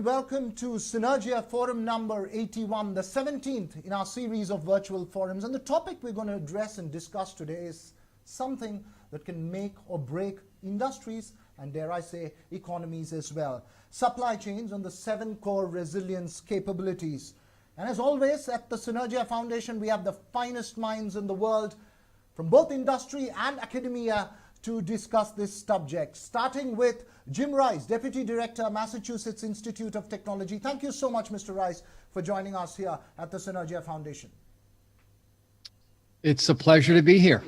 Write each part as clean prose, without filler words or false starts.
and welcome to Synergia Forum number 81, the 17th in our series of virtual forums. And the topic we're going to address and discuss today is something that can make or break industries and, dare I say, economies as well. Supply chains and the 7 core resilience capabilities. And as always, at the Synergia Foundation, we have the finest minds in the world from both industry and academia to discuss this subject, starting with Jim Rice, Deputy Director, Massachusetts Institute of Technology. Thank you so much, Mr. Rice, for joining us here at the Synergia Foundation. It's a pleasure to be here.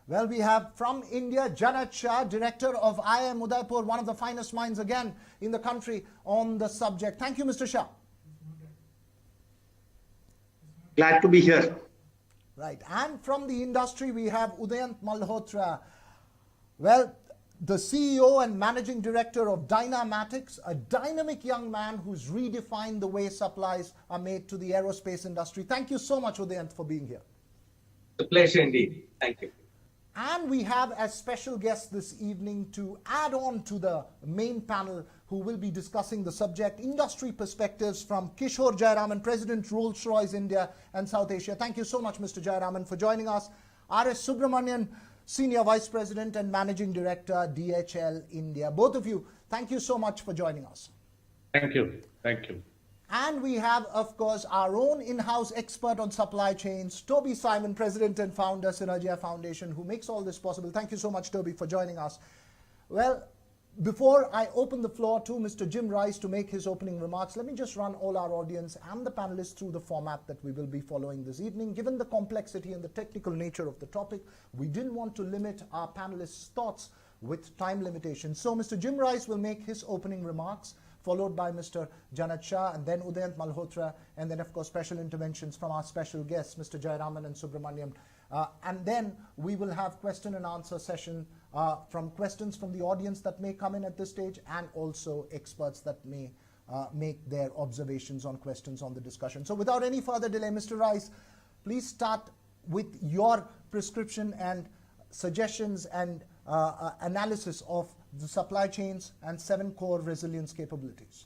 Well, we have from India, Janat Shah, Director of IIM Udaipur, one of the finest minds again in the country on the subject. Thank you, Mr. Shah. Glad to be here. Right. And from the industry, we have Udayant Malhotra. Well, the CEO and Managing Director of Dynamatics, a dynamic young man who's redefined the way supplies are made to the aerospace industry. Thank you so much, Udayant, for being here. It's a pleasure indeed. Thank you. And we have as special guest this evening to add on to the main panel who will be discussing the subject, industry perspectives from Kishore Jayaraman, President, Rolls-Royce India and South Asia. Thank you so much, Mr. Jayaraman, for joining us. R.S. Subramanian, Senior Vice President and Managing Director, DHL India. Both of you, thank you so much for joining us. Thank you. Thank you. And we have, of course, our own in-house expert on supply chains, Toby Simon, President and Founder, Synergia Foundation, who makes all this possible. Thank you so much, Toby, for joining us. Well, before I open the floor to Mr. Jim Rice to make his opening remarks, let me just run all our audience and the panelists through the format that we will be following this evening. Given the complexity and the technical nature of the topic, we didn't want to limit our panelists' thoughts with time limitations. So Mr. Jim Rice will make his opening remarks, followed by Mr. Janat Shah, and then Udayant Malhotra, and then, of course, special interventions from our special guests, Mr. Jayaraman and Subramaniam. And then we will have question and answer session from questions from the audience that may come in at this stage, and also experts that may make their observations on questions on the discussion. So without any further delay, Mr. Rice, please start with your prescription and suggestions and analysis of the supply chains and 7 core resilience capabilities.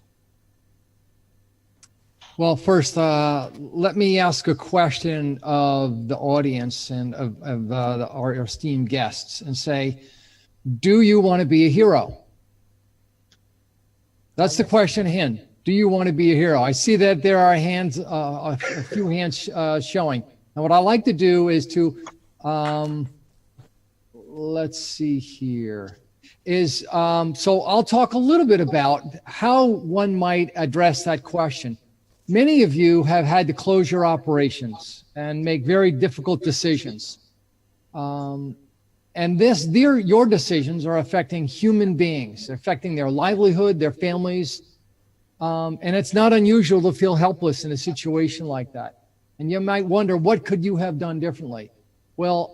Well, first, let me ask a question of the audience and of our esteemed guests and say, do you want to be a hero? That's the question at hand. Do you want to be a hero? I see that there are hands, a few hands showing. And what I like to do is to, let's see here, is, so I'll talk a little bit about how one might address that question. Many of you have had to close your operations and make very difficult decisions. And your decisions are affecting human beings, affecting their livelihood, their families. And it's not unusual to feel helpless in a situation like that. And you might wonder, what could you have done differently? Well,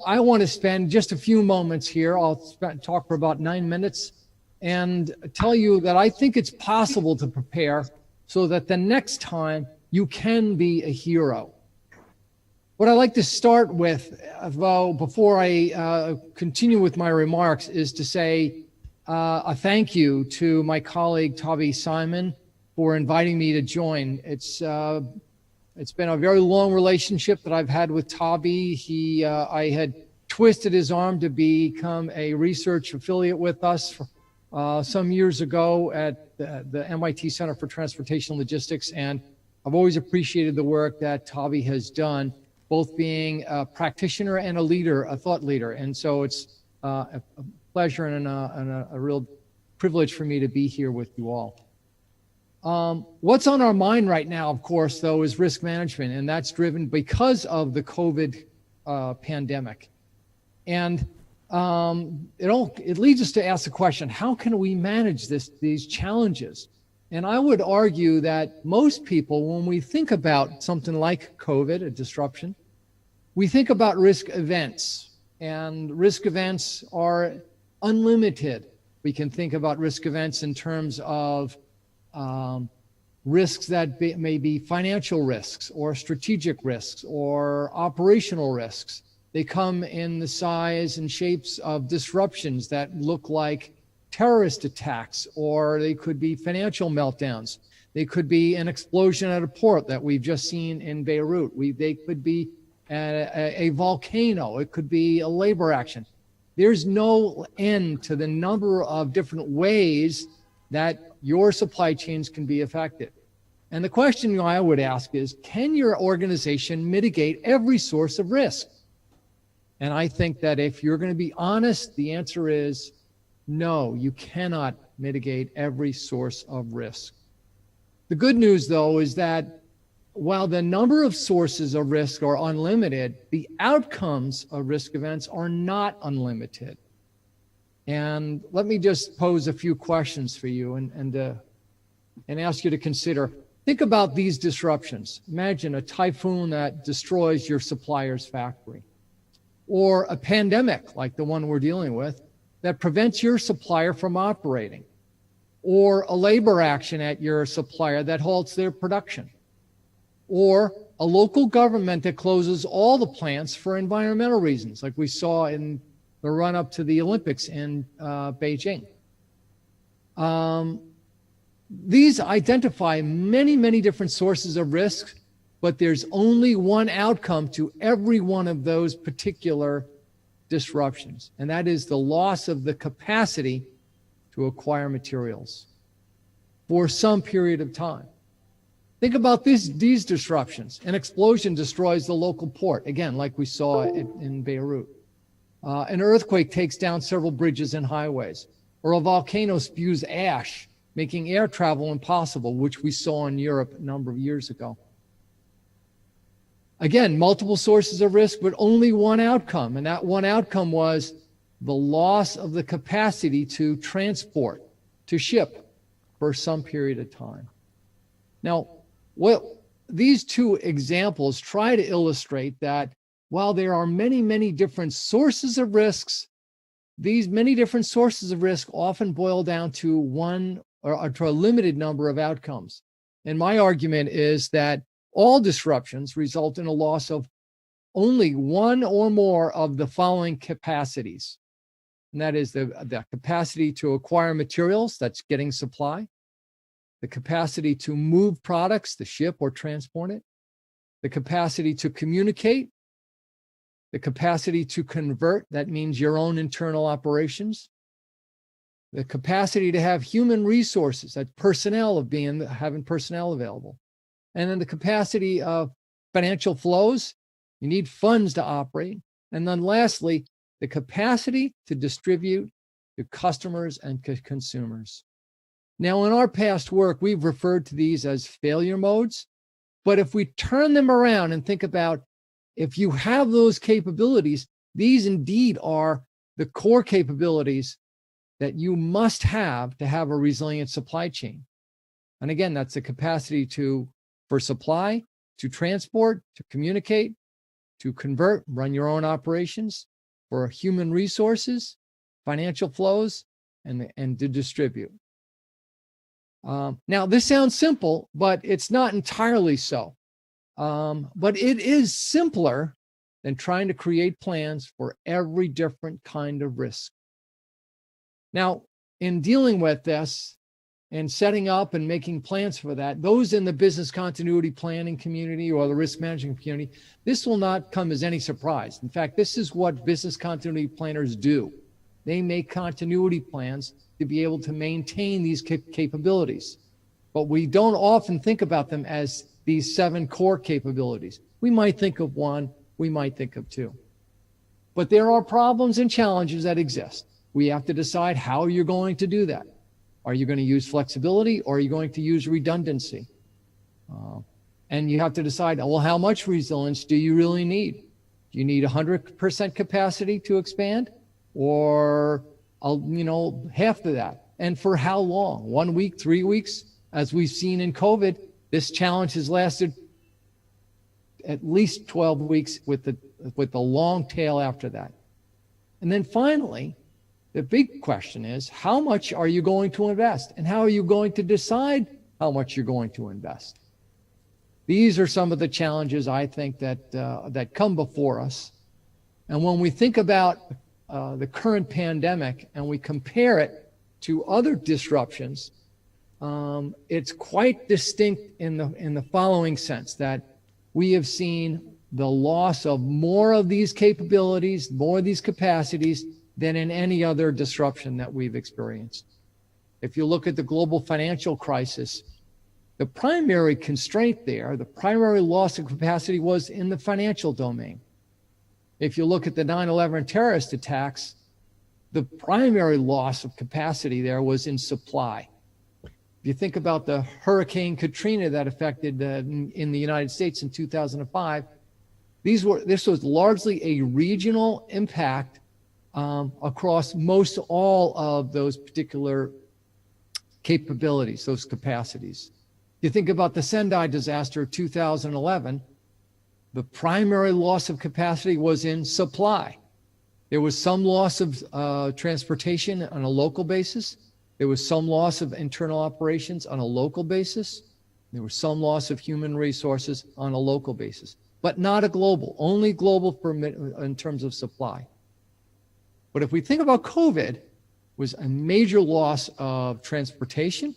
I want to spend just a few moments here. I'll talk for about 9 minutes and tell you that I think it's possible to prepare so that the next time you can be a hero. What I'd like to start with, before I continue with my remarks, is to say a thank you to my colleague, Toby Simon, for inviting me to join. It's been a very long relationship that I've had with Toby. I had twisted his arm to become a research affiliate with us some years ago at the MIT Center for Transportation Logistics, and I've always appreciated the work that Toby has done, both being a practitioner and a leader, a thought leader. And so it's a pleasure and a real privilege for me to be here with you all. What's on our mind right now, of course, though, is risk management, and that's driven because of the COVID pandemic. And it leads us to ask the question, how can we manage these challenges? And I would argue that most people, when we think about something like COVID, a disruption, we think about risk events, and risk events are unlimited. We can think about risk events in terms of risks that may be financial risks or strategic risks or operational risks. They come in the size and shapes of disruptions that look like terrorist attacks, or they could be financial meltdowns. They could be an explosion at a port that we've just seen in Beirut. They could be a volcano. It could be a labor action. There's no end to the number of different ways that your supply chains can be affected. And the question I would ask is, can your organization mitigate every source of risk? And I think that if you're going to be honest, the answer is no, you cannot mitigate every source of risk. The good news, though, is that while the number of sources of risk are unlimited, the outcomes of risk events are not unlimited. And let me just pose a few questions for you and ask you to consider. Think about these disruptions. Imagine a typhoon that destroys your supplier's factory, or a pandemic like the one we're dealing with that prevents your supplier from operating, or a labor action at your supplier that halts their production, or a local government that closes all the plants for environmental reasons, like we saw in the run-up to the Olympics in Beijing. These identify many, many different sources of risk, but there's only one outcome to every one of those particular disruptions, and that is the loss of the capacity to acquire materials for some period of time. Think about these disruptions. An explosion destroys the local port, again, like we saw in Beirut. An earthquake takes down several bridges and highways, or a volcano spews ash, making air travel impossible, which we saw in Europe a number of years ago. Again, multiple sources of risk, but only one outcome. And that one outcome was the loss of the capacity to transport, to ship for some period of time. Now, these two examples try to illustrate that while there are many, many different sources of risks, these many different sources of risk often boil down to one or to a limited number of outcomes. And my argument is that all disruptions result in a loss of only one or more of the following capacities. And that is the capacity to acquire materials, that's getting supply, the capacity to move products, to ship or transport it, the capacity to communicate, the capacity to convert, that means your own internal operations, the capacity to have human resources, that personnel of having personnel available, and then the capacity of financial flows. You need funds to operate. And then lastly, the capacity to distribute to customers and consumers. Now, in our past work, we've referred to these as failure modes. But if we turn them around and think about, if you have those capabilities, these indeed are the core capabilities that you must have to have a resilient supply chain. And again, that's the capacity for supply, to transport, to communicate, to convert, run your own operations, for human resources, financial flows, and to distribute. Now, this sounds simple, but it's not entirely so. But it is simpler than trying to create plans for every different kind of risk. Now, in dealing with this and setting up and making plans for that, those in the business continuity planning community or the risk management community, this will not come as any surprise. In fact, this is what business continuity planners do. They make continuity plans to be able to maintain these capabilities. But we don't often think about them as these 7 core capabilities. We might think of one, we might think of 2. But there are problems and challenges that exist. We have to decide how you're going to do that. Are you going to use flexibility, or are you going to use redundancy? And you have to decide, well, how much resilience do you really need? Do you need 100% capacity to expand, or half of that? And for how long? 1 week, 3 weeks? As we've seen in COVID, this challenge has lasted at least 12 weeks with the long tail after that. And then finally, the big question is, how much are you going to invest? And how are you going to decide how much you're going to invest? These are some of the challenges I think that come before us. And when we think about the current pandemic and we compare it to other disruptions, it's quite distinct in the following sense, that we have seen the loss of more of these capabilities, more of these capacities than in any other disruption that we've experienced. If you look at the global financial crisis, the primary constraint there, the primary loss of capacity was in the financial domain. If you look at the 9/11 terrorist attacks, the primary loss of capacity there was in supply. If you think about the Hurricane Katrina that affected in the United States in 2005, this was largely a regional impact across most all of those particular capabilities, those capacities. You think about the Sendai disaster of 2011, the primary loss of capacity was in supply. There was some loss of transportation on a local basis. There was some loss of internal operations on a local basis. There was some loss of human resources on a local basis, but not a global, only global in terms of supply. But if we think about COVID, was a major loss of transportation,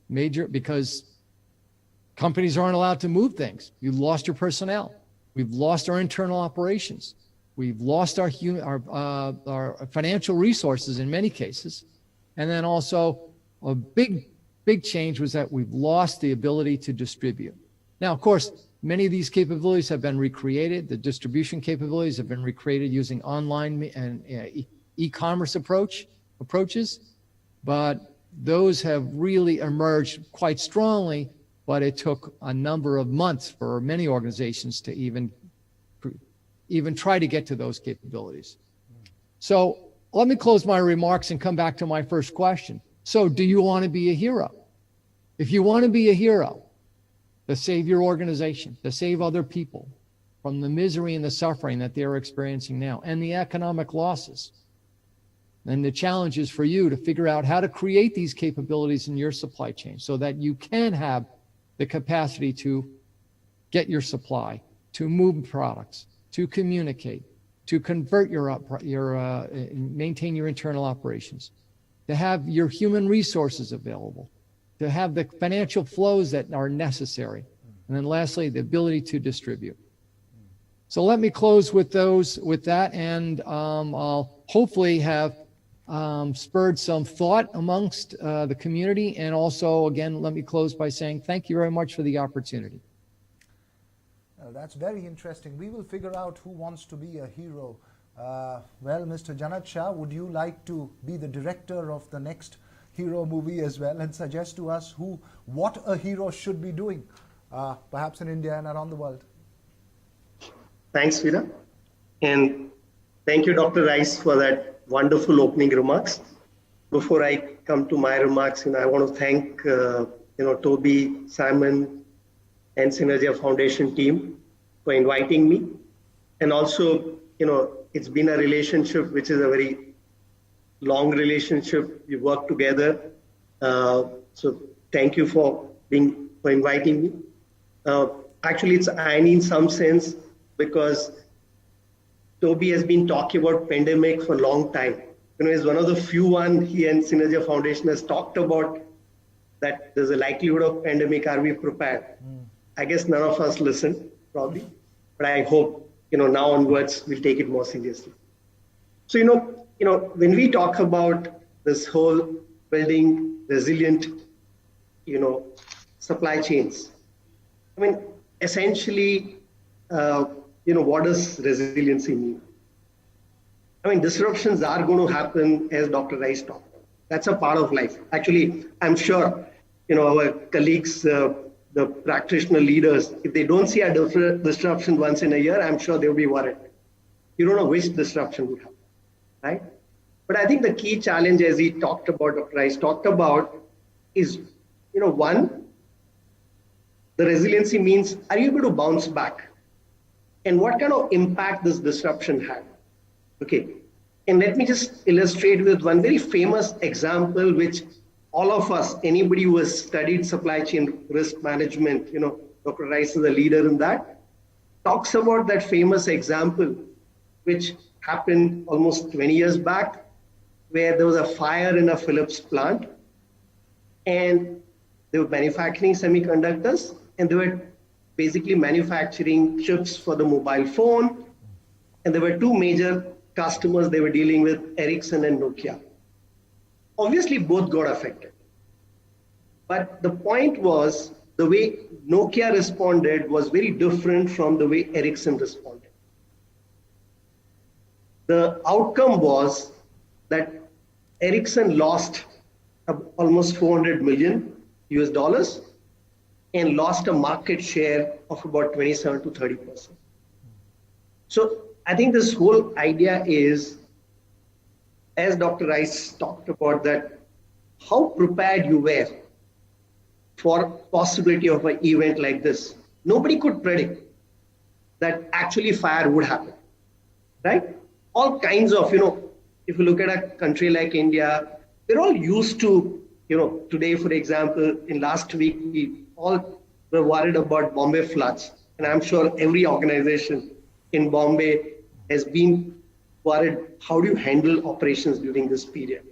because companies aren't allowed to move things. You lost your personnel. We've lost our internal operations. We've lost our financial resources in many cases. And then also a big change was that we've lost the ability to distribute. Now, of course, many of these capabilities have been recreated. The distribution capabilities have been recreated using online and e-commerce approaches, but those have really emerged quite strongly, but it took a number of months for many organizations to even try to get to those capabilities. So let me close my remarks and come back to my first question. So do you want to be a hero? If you want to be a hero to save your organization, to save other people from the misery and the suffering that they're experiencing now and the economic losses, then the challenge is for you to figure out how to create these capabilities in your supply chain so that you can have the capacity to get your supply, to move products, to communicate, to convert maintain your internal operations, to have your human resources available, to have the financial flows that are necessary, and then lastly, the ability to distribute. So let me close with that, and I'll hopefully have spurred some thought amongst the community, and also, again, let me close by saying thank you very much for the opportunity. That's very interesting. We will figure out who wants to be a hero. Well, Mr. Janat Shah, would you like to be the director of the next hero movie as well and suggest to us what a hero should be doing, perhaps in India and around the world? Thanks, Veera. And thank you, Dr. Rice, for that wonderful opening remarks. Before I come to my remarks, I want to thank Toby, Simon, and Synergia Foundation team for inviting me. And also, it's been a relationship which is a very long relationship. We work together. So thank you for inviting me. Actually, it's irony in some sense because Toby has been talking about pandemic for a long time. He's one of the few one he and Synergia Foundation has talked about that there's a likelihood of pandemic. Are we prepared? I guess none of us listen, probably, but I hope, now onwards, we'll take it more seriously. So, when we talk about this whole building resilient, supply chains, essentially, what does resiliency mean? Disruptions are going to happen, as Dr. Rice talked about. That's a part of life. Actually, I'm sure, our colleagues, the practitioner leaders, if they don't see a disruption once in a year, I'm sure they'll be worried. You don't know which disruption would happen, right? But I think the key challenge, as he talked about, Dr. Rice talked about, is, one, the resiliency means, are you able to bounce back? And what kind of impact this disruption had? Okay, and let me just illustrate with one very famous example, which all of us, anybody who has studied supply chain risk management, Dr. Rice is a leader in that, talks about that famous example, which happened almost 20 years back. where there was a fire in a Philips plant, and they were manufacturing semiconductors, and they were basically manufacturing chips for the mobile phone. And there were two major customers they were dealing with, Ericsson and Nokia. Obviously, both got affected. But the point was, the way Nokia responded was very different from the way Ericsson responded. The outcome was that Ericsson lost almost 400 million US dollars and lost a market share of about 27 to 30%. So I think this whole idea is, as Dr. Rice talked about, that how prepared you were for possibility of an event like this. Nobody could predict that actually fire would happen, right? All kinds of, if you look at a country like India, we're all used to, today, for example, in last week, we all were worried about Bombay floods. And I'm sure every organization in Bombay has been worried, how do you handle operations during this period?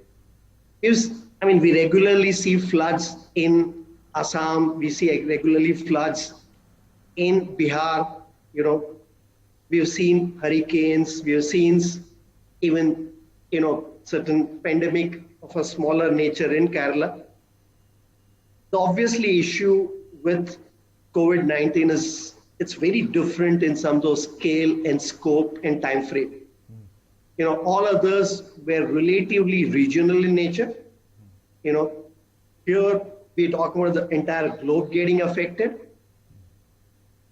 Because, we regularly see floods in Assam, we see regularly floods in Bihar, we've seen hurricanes, we've seen even, certain pandemic of a smaller nature in Kerala. The obviously issue with COVID-19 is it's very different in some of scale and scope and time frame. All others were relatively regional in nature. Here we talk about the entire globe getting affected,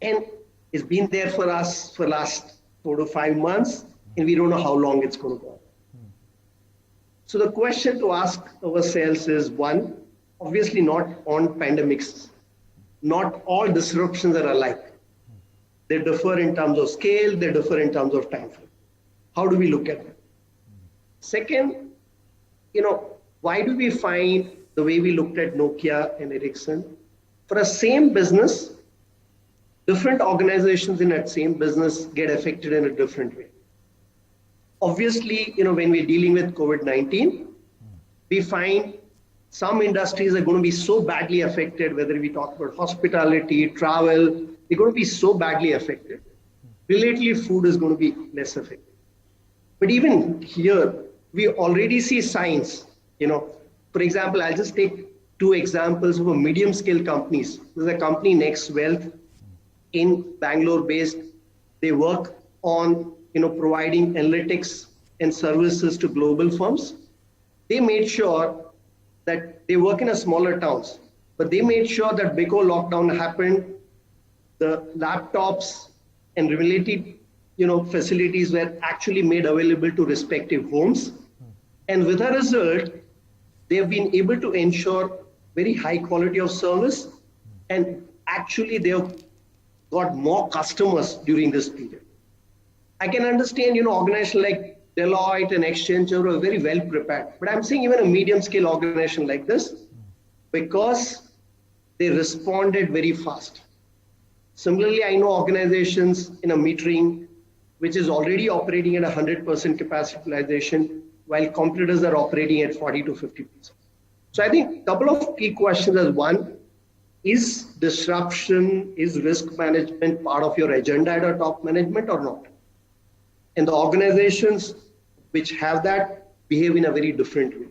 and it's been there for us for last 4 to 5 months, and we don't know how long it's going to go. So the question to ask ourselves is, one, obviously not on pandemics. Not all disruptions are alike. They differ in terms of scale, they differ in terms of time frame. How do we look at it? Second, why do we find the way we looked at Nokia and Ericsson, for a same business, different organizations in that same business get affected in a different way. Obviously, when we're dealing with COVID-19, we find some industries are going to be so badly affected, whether we talk about hospitality, travel, they're going to be so badly affected. Relatively, food is going to be less affected. But even here, we already see signs, For example, I'll just take 2 examples of a medium-scale companies. There's a company, Next Wealth, in Bangalore based. They work on, providing analytics and services to global firms. They made sure that they work in a smaller towns, but they made sure that before lockdown happened, the laptops and related, facilities were actually made available to respective homes. And with a result, they have been able to ensure very high quality of service, and actually they have got more customers during this period. I can understand, organizations like Deloitte and Accenture are very well prepared, but I'm saying even a medium scale organization like this, because they responded very fast. Similarly, I know organizations in a metering, which is already operating at 100% capacity utilization, while competitors are operating at 40 to 50%. So I think a couple of key questions is, one, is disruption, is risk management part of your agenda at a top management or not? And the organizations which have that behave in a very different way.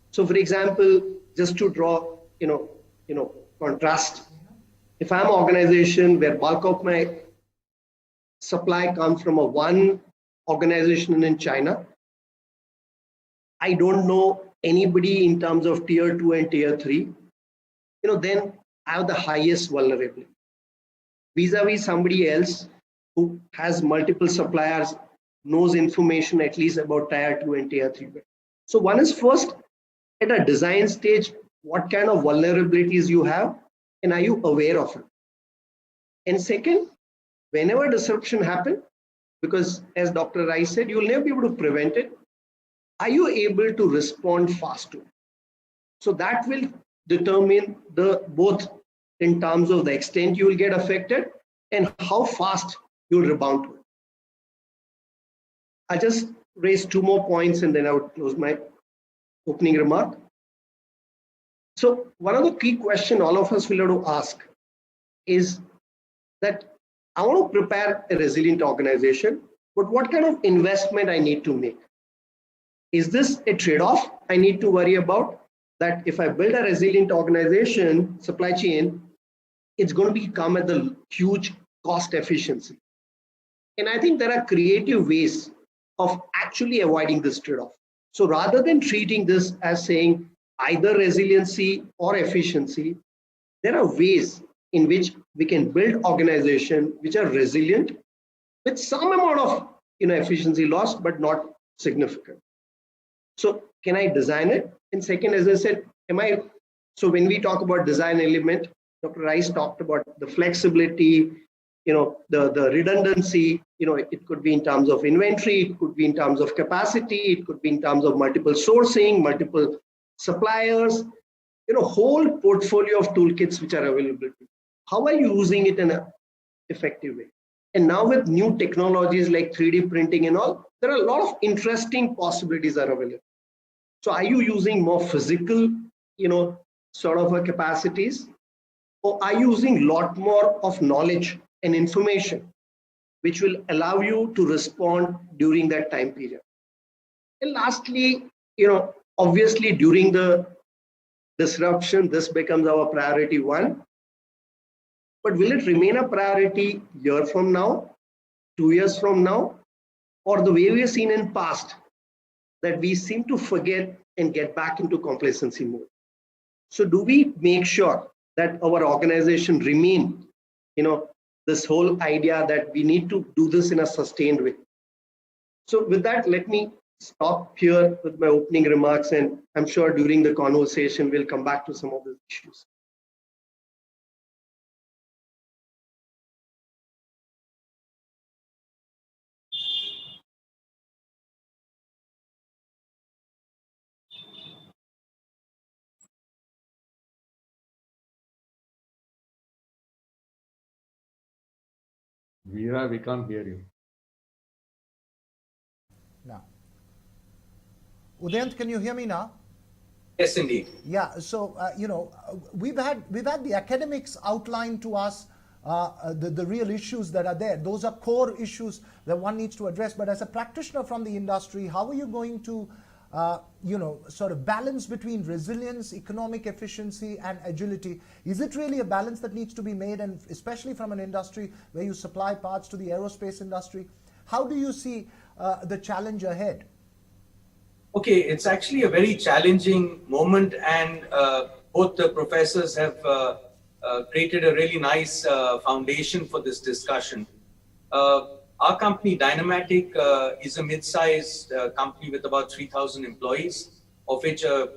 So for example, just to draw, contrast, if I'm an organization where bulk of my supply comes from one organization in China, I don't know anybody in terms of tier 2 and tier 3, then I have the highest vulnerability. Vis-a-vis somebody else who has multiple suppliers, knows information at least about tier 2 and tier 3. So one is, first, at a design stage, what kind of vulnerabilities you have, and are you aware of it? And second, whenever disruption happens, because as Dr. Rice said, you will never be able to prevent it, are you able to respond fast to it? So that will determine both in terms of the extent you will get affected and how fast you will rebound to it. I just raise 2 more points and then I would close my opening remark. So one of the key questions all of us will have to ask is that I want to prepare a resilient organization, but what kind of investment I need to make? Is this a trade-off I need to worry about? That if I build a resilient organization, supply chain, it's going to come at the huge cost efficiency. And I think there are creative ways of actually avoiding this trade-off. So rather than treating this as saying either resiliency or efficiency, there are ways in which we can build organizations which are resilient with some amount of efficiency loss, but not significant. So can I design it? And second, as I said, so when we talk about design element, Dr. Rice talked about the flexibility, the redundancy, it could be in terms of inventory, it could be in terms of capacity, it could be in terms of multiple sourcing, multiple suppliers, whole portfolio of toolkits which are available. How are you using it in an effective way? And now with new technologies like 3D printing and all, there are a lot of interesting possibilities that are available. So are you using more physical, sort of capacities, or are you using a lot more of knowledge and information, which will allow you to respond during that time period? And lastly, obviously during the disruption, this becomes our priority one. But will it remain a priority year from now, 2 years from now, or the way we have seen in past, that we seem to forget and get back into complacency mode? So do we make sure that our organization remain, this whole idea that we need to do this in a sustained way? So with that, let me stop here with my opening remarks, and I'm sure during the conversation, we'll come back to some of these issues. Veera, we can't hear you. Now, Udayant, can you hear me now? Yes, indeed. Yeah. So we've had the academics outline to us the real issues that are there. Those are core issues that one needs to address. But as a practitioner from the industry, how are you going to sort of balance between resilience, economic efficiency, and agility? Is it really a balance that needs to be made, and especially from an industry where you supply parts to the aerospace industry? How do you see the challenge ahead? Okay, it's actually a very challenging moment, and both the professors have created a really nice foundation for this discussion. Our company, Dynamatic, is a mid-sized company with about 3,000 employees, of which a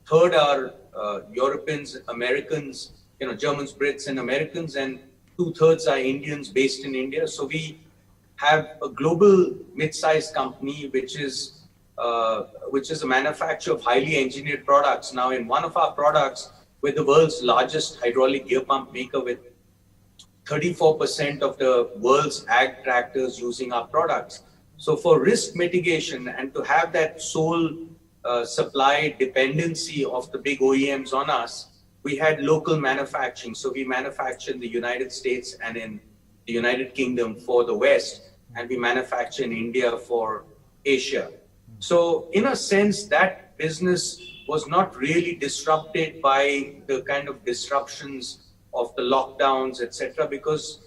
third are Europeans, Americans, Germans, Brits, and Americans, and 2/3 are Indians based in India. So we have a global mid-sized company, which is a manufacturer of highly engineered products. Now, in one of our products, we're the world's largest hydraulic gear pump maker, with 34% of the world's ag tractors using our products. So for risk mitigation and to have that sole supply dependency of the big OEMs on us, we had local manufacturing. So we manufacture in the United States and in the United Kingdom for the West, and we manufacture in India for Asia. So in a sense, that business was not really disrupted by the kind of disruptions of the lockdowns, etc., because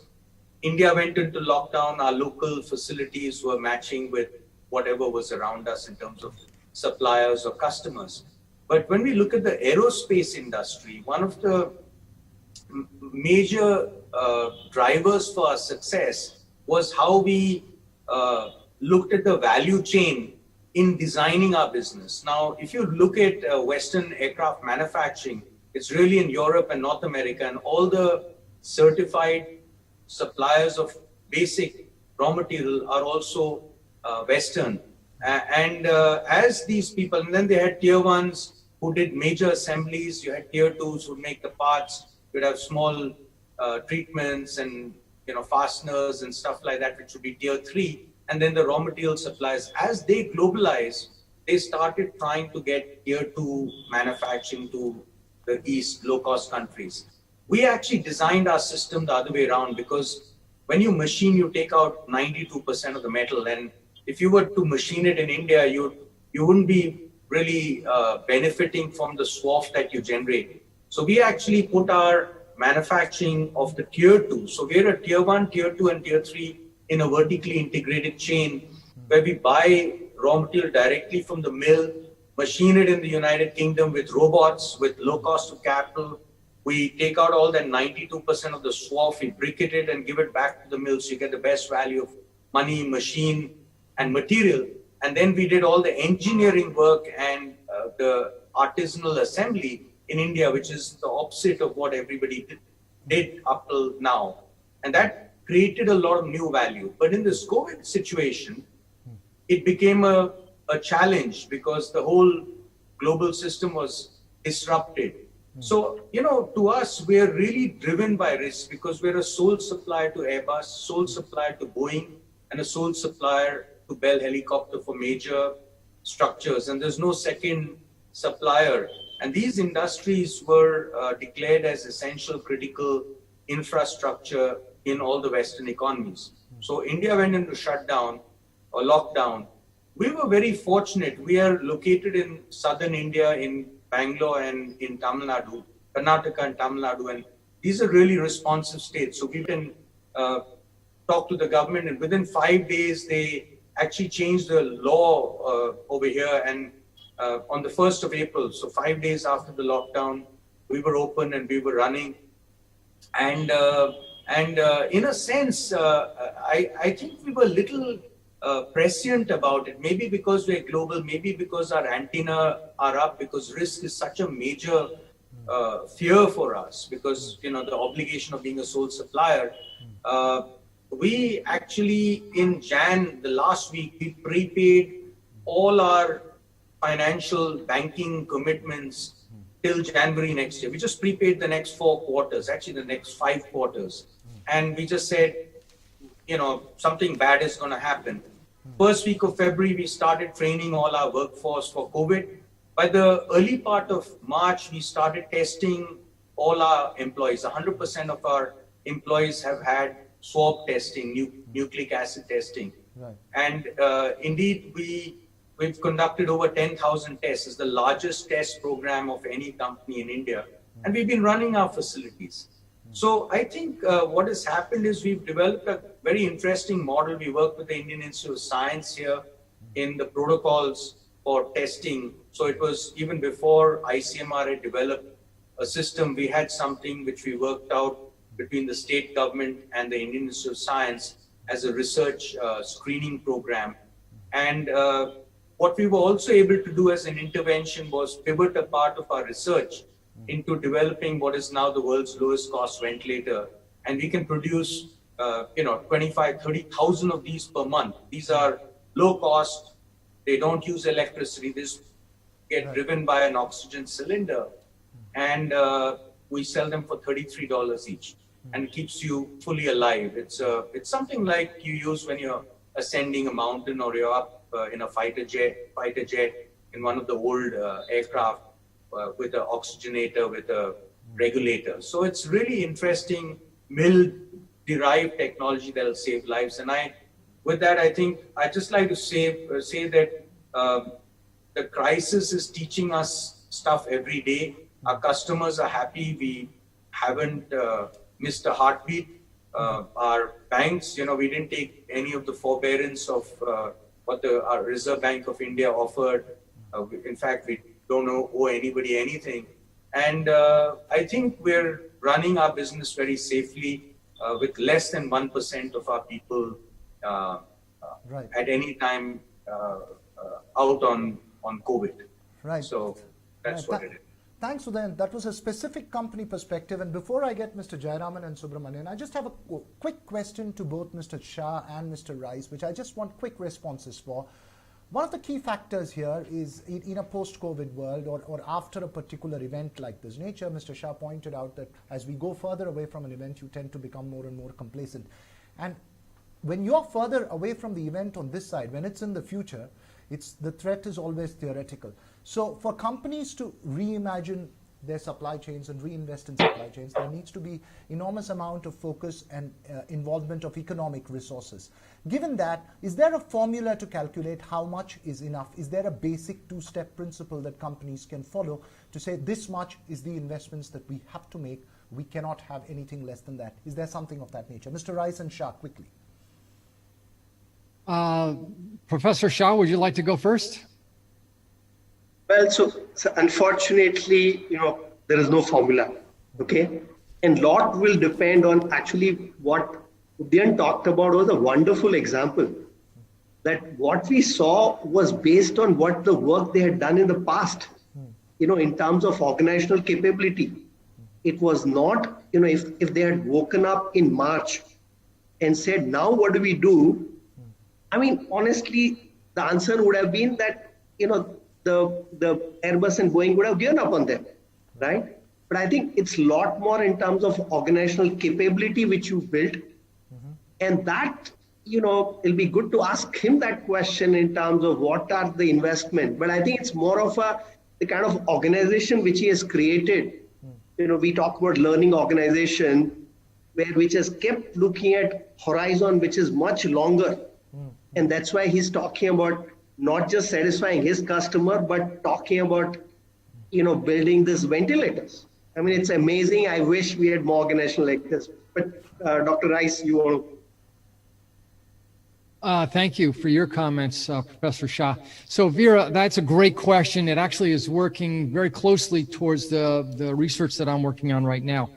India went into lockdown, our local facilities were matching with whatever was around us in terms of suppliers or customers. But when we look at the aerospace industry, one of the major drivers for our success was how we looked at the value chain in designing our business. Now, if you look at Western aircraft manufacturing, it's really in Europe and North America, and all the certified suppliers of basic raw material are also Western. As these people, and then they had tier ones who did major assemblies, you had tier twos who make the parts, you'd have small treatments and fasteners and stuff like that, which would be tier three. And then the raw material suppliers, as they globalize, they started trying to get tier 2 manufacturing to the East, low-cost countries. We actually designed our system the other way around, because when you machine, you take out 92% of the metal. And if you were to machine it in India, you wouldn't be really benefiting from the swarf that you generate. So we actually put our manufacturing of the tier 2. So we're a tier 1, tier 2, and tier 3 in a vertically integrated chain where we buy raw material directly from the mill, machine it in the United Kingdom with robots, with low cost of capital. We take out all that 92% of the swarf, we briquette it and give it back to the mill, so you get the best value of money, machine, and material. And then we did all the engineering work and the artisanal assembly in India, which is the opposite of what everybody did up till now. And that created a lot of new value. But in this COVID situation, it became a challenge because the whole global system was disrupted. So, to us, we're really driven by risk because we're a sole supplier to Airbus, sole supplier to Boeing, and a sole supplier to Bell Helicopter for major structures. And there's no second supplier. And these industries were declared as essential critical infrastructure in all the Western economies. So India went into shutdown or lockdown. We were very fortunate. We are located in southern India, in Bangalore and in Tamil Nadu, Karnataka and Tamil Nadu. And these are really responsive states. So we can talk to the government, and within 5 days, they actually changed the law over here. And on the 1st of April, so 5 days after the lockdown, we were open and we were running. And in a sense, I think we were a little prescient about it, maybe because we're global, maybe because our antenna are up, because risk is such a major fear for us, because the obligation of being a sole supplier. We actually in the last week, we prepaid all our financial banking commitments till January next year. We just prepaid the next 4 quarters, actually the next 5 quarters. And we just said, something bad is going to happen. First week of February, we started training all our workforce for COVID. By the early part of March, we started testing all our employees. 100% of our employees have had swab testing, nucleic acid testing. Right. And indeed, we've conducted over 10,000 tests. It's the largest test program of any company in India. And we've been running our facilities. So I think what has happened is we've developed a very interesting model. We work with the Indian Institute of Science here in the protocols for testing. So it was even before ICMR had developed a system, we had something which we worked out between the state government and the Indian Institute of Science as a research screening program. And what we were also able to do as an intervention was pivot a part of our research into developing what is now the world's lowest cost ventilator. And we can produce, 25, 30,000 of these per month. These are low cost. They don't use electricity. They get driven by an oxygen cylinder. And we sell them for $33 each. And it keeps you fully alive. It's something like you use when you're ascending a mountain or you're up in a fighter jet in one of the old aircraft with an oxygenator, with a regulator. So it's really interesting mill-derived technology that will save lives. And with that, I think I just like to say that the crisis is teaching us stuff every day. Our customers are happy. We haven't missed a heartbeat. Our banks, we didn't take any of the forbearance of what our Reserve Bank of India offered. In fact, we don't owe anybody anything. And I think we're running our business very safely with less than 1% of our people at any time out on COVID. Right. So that's what it is. Thanks, Udayan. That was a specific company perspective. And before I get Mr. Jayaraman and Subramanian, I just have a quick question to both Mr. Shah and Mr. Rice, which I just want quick responses for. One of the key factors here is in a post-COVID world or after a particular event like this nature, Mr. Shah pointed out that as we go further away from an event, you tend to become more and more complacent. And when you're further away from the event on this side, when it's in the future, The threat is always theoretical. So for companies to reimagine their supply chains and reinvest in supply chains, there needs to be enormous amount of focus and involvement of economic resources. Given that, is there a formula to calculate how much is enough? Is there a basic two-step principle that companies can follow to say this much is the investments that we have to make, we cannot have anything less than that? Is there something of that nature? Mr. Rice and Shah, quickly. Professor Shah, would you like to go first? Well, so unfortunately, there is no formula, okay? And lot will depend on actually what Udyan talked about was a wonderful example. That what we saw was based on what the work they had done in the past, in terms of organizational capability. It was not, if they had woken up in March and said, now what do we do? I mean, honestly, the answer would have been that, the Airbus and Boeing would have given up on them, right? But I think it's a lot more in terms of organizational capability which you built. And that, it'll be good to ask him that question in terms of what are the investment. But I think it's more of the kind of organization which he has created. We talk about learning organization, which has kept looking at horizon, which is much longer. And that's why he's talking about not just satisfying his customer, but talking about, building these ventilators. I mean, it's amazing. I wish we had more organization like this. But Dr. Rice, you want to? Thank you for your comments, Professor Shah. So Veera, that's a great question. It actually is working very closely towards the research that I'm working on right now.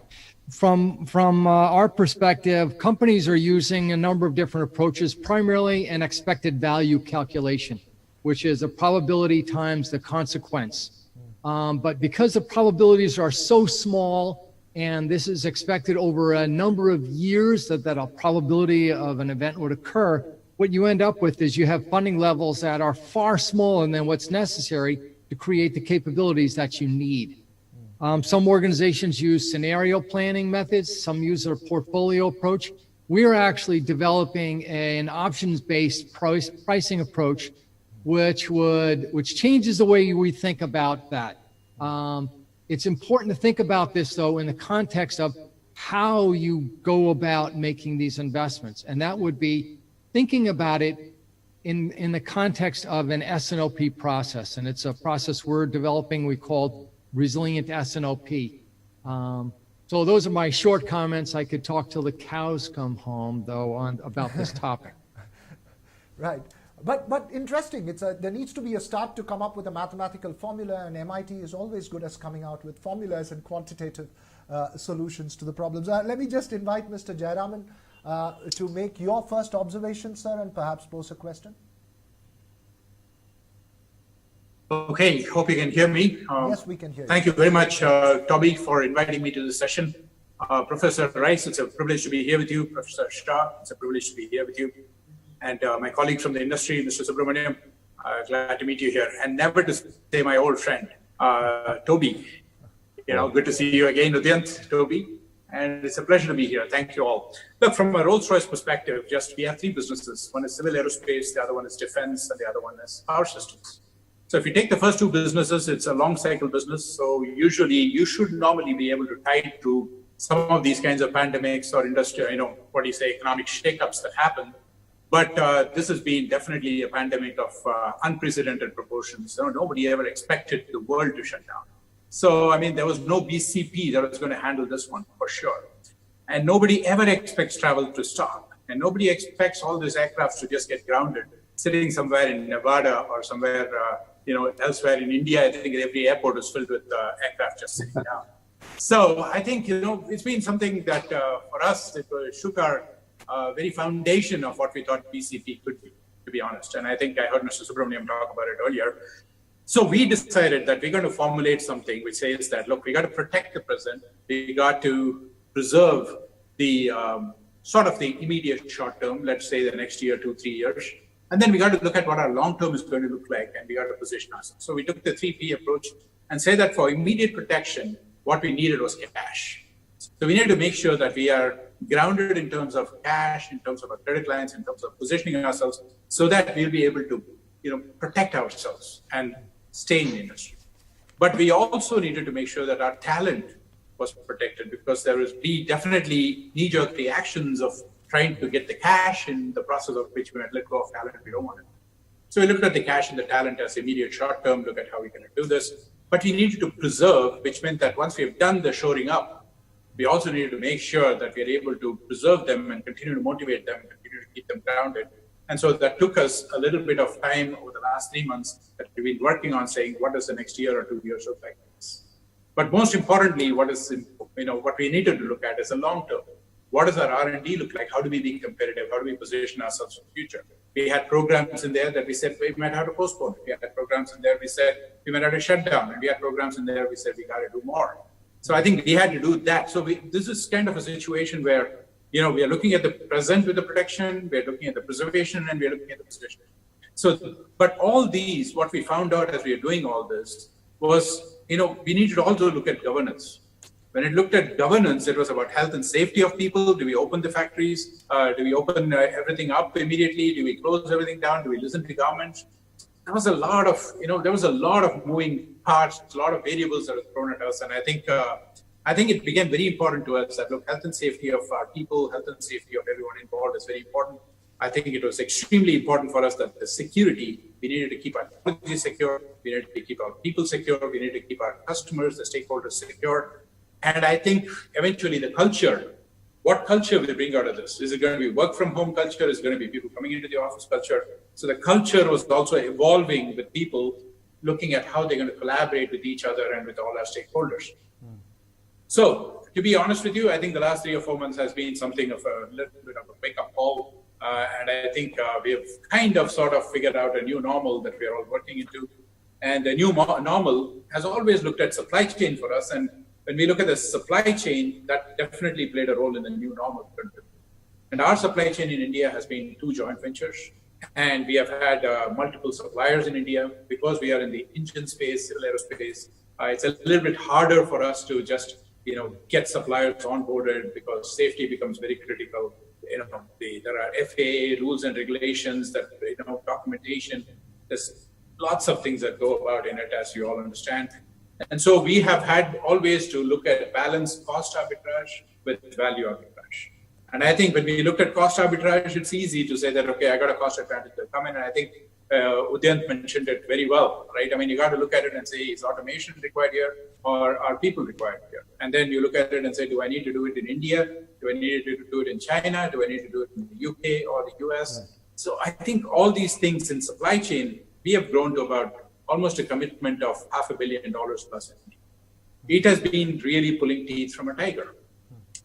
From our perspective, companies are using a number of different approaches, primarily an expected value calculation, which is a probability times the consequence. But because the probabilities are so small, and this is expected over a number of years that a probability of an event would occur, what you end up with is you have funding levels that are far smaller than what's necessary to create the capabilities that you need. Some organizations use scenario planning methods. Some use a portfolio approach. We are actually developing an options-based pricing approach, which changes the way we think about that. It's important to think about this, though, in the context of how you go about making these investments, and that would be thinking about it in the context of an S&OP process, and it's a process we're developing we call Resilient S&OP. So those are my short comments. I could talk till the cows come home, though, about this topic. Right. But interesting, there needs to be a start to come up with a mathematical formula, and MIT is always good at coming out with formulas and quantitative solutions to the problems. Let me just invite Mr. Jayaraman to make your first observation, sir, and perhaps pose a question. Okay, hope you can hear me. Yes, we can hear you. Thank you very much, Toby, for inviting me to this session. Professor Rice, it's a privilege to be here with you. Professor Shah, it's a privilege to be here with you. And my colleague from the industry, Mr. Subramaniam, glad to meet you here. And never to say my old friend, Toby. Good to see you again, Udyant, Toby. And it's a pleasure to be here. Thank you all. Look, from a Rolls-Royce perspective, we have three businesses. One is civil aerospace, the other one is defense, and the other one is power systems. So if you take the first two businesses, it's a long cycle business. So usually you should normally be able to tie to some of these kinds of pandemics or industrial, economic shakeups that happen. But this has been definitely a pandemic of unprecedented proportions. Nobody ever expected the world to shut down. So, there was no BCP that was going to handle this one for sure. And nobody ever expects travel to stop. And nobody expects all these aircrafts to just get grounded, sitting somewhere in Nevada or somewhere, elsewhere in India. I think every airport is filled with aircraft just sitting down. So I think, it's been something that for us, it shook our very foundation of what we thought BCP could be, to be honest. And I think I heard Mr. Subramaniam talk about it earlier. So we decided that we're going to formulate something which says that, look, we got to protect the present. We got to preserve the sort of the immediate short term, let's say the next year, 2-3 years. And then we got to look at what our long term is going to look like, and we got to position ourselves. So we took the 3P approach and say that for immediate protection, what we needed was cash. So we needed to make sure that we are grounded in terms of cash, in terms of our credit lines, in terms of positioning ourselves, so that we'll be able to protect ourselves and stay in the industry. But we also needed to make sure that our talent was protected, because there was definitely knee-jerk reactions of trying to get the cash, in the process of which we might let go of talent we don't want to. So we looked at the cash and the talent as immediate short-term, look at how we can do this. But we needed to preserve, which meant that once we've done the shoring up, we also needed to make sure that we're able to preserve them and continue to motivate them, continue to keep them grounded. And so that took us a little bit of time over the last 3 months that we've been working on saying, what does the next year or 2 years look like? But most importantly, what we needed to look at is the long term. What does our R&D look like? How do we be competitive? How do we position ourselves for the future? We had programs in there that we said we might have to postpone. We had programs in there we said we might have to shut down. And we had programs in there we said we got to do more. So I think we had to do that. So this is kind of a situation where, we are looking at the present with the protection, we're looking at the preservation, and we're looking at the position. So, but all these, what we found out as we are doing all this was, we needed to also look at governance. When it looked at governance, it was about health and safety of people. Do we open the factories? Do we open everything up immediately? Do we close everything down? Do we listen to governments? There was a lot of moving parts, a lot of variables that were thrown at us. And I think it became very important to us that, look, health and safety of our people, health and safety of everyone involved is very important. I think it was extremely important for us that the security, we needed to keep our technology secure, we needed to keep our people secure, we needed to keep our customers, the stakeholders secure. And I think eventually the culture, what culture will bring out of this? Is it going to be work from home culture? Is it going to be people coming into the office culture? So the culture was also evolving with people looking at how they're going to collaborate with each other and with all our stakeholders. So to be honest with you, I think the last 3 or 4 months has been something of a little bit of a wake-up call. And I think we have kind of sort of figured out a new normal that we are all working into. And the new normal has always looked at supply chain for us. And when we look at the supply chain, that definitely played a role in the new normal. And our supply chain in India has been 2 joint ventures. And we have had multiple suppliers in India. Because we are in the engine space, civil aerospace, it's a little bit harder for us to just get suppliers onboarded, because safety becomes very critical. There are FAA rules and regulations that, documentation. There's lots of things that go about in it, as you all understand. And so we have had always to look at balanced cost arbitrage with value arbitrage. And I think when we looked at cost arbitrage, it's easy to say that, okay, I got a cost advantage to come in. And I think Udayant mentioned it very well, right? I mean, you got to look at it and say, is automation required here, or are people required here? And then you look at it and say, do I need to do it in India? Do I need to do it in China? Do I need to do it in the UK or the US? Right. So I think all these things in supply chain, we have grown to about almost a commitment of $500 million plus. It has been really pulling teeth from a tiger.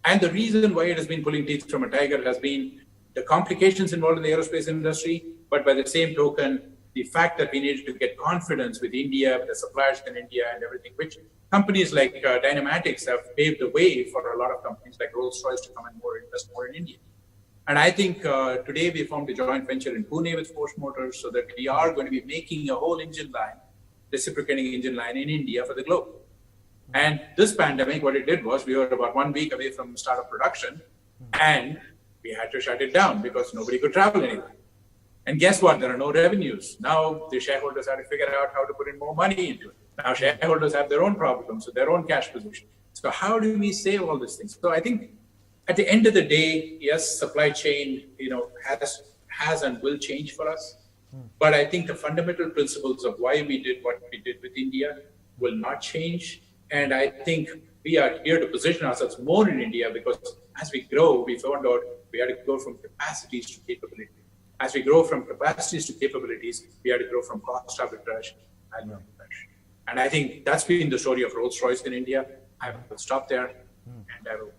And the reason why it has been pulling teeth from a tiger has been the complications involved in the aerospace industry, but by the same token, the fact that we needed to get confidence with India, with the suppliers in India and everything, which companies like Dynamatics have paved the way for a lot of companies like Rolls-Royce to come and invest more in India. And I think today we formed a joint venture in Pune with Force Motors, so that we are going to be making a whole engine line, reciprocating engine line in India for the globe. And this pandemic, what it did was we were about 1 week away from start of production, and we had to shut it down because nobody could travel anywhere. And guess what? There are no revenues. Now the shareholders have to figure out how to put in more money into it. Now shareholders have their own problems with their own cash position. So how do we save all these things? So I think at the end of the day, yes, supply chain, has and will change for us. But I think the fundamental principles of why we did what we did with India will not change. And I think we are here to position ourselves more in India, because as we grow, we found out we had to go from capacities to capability. As we grow from capacities to capabilities, we had to grow from cost arbitrage and arbitrage. And I think that's been the story of Rolls-Royce in India. I will stop there, and I will.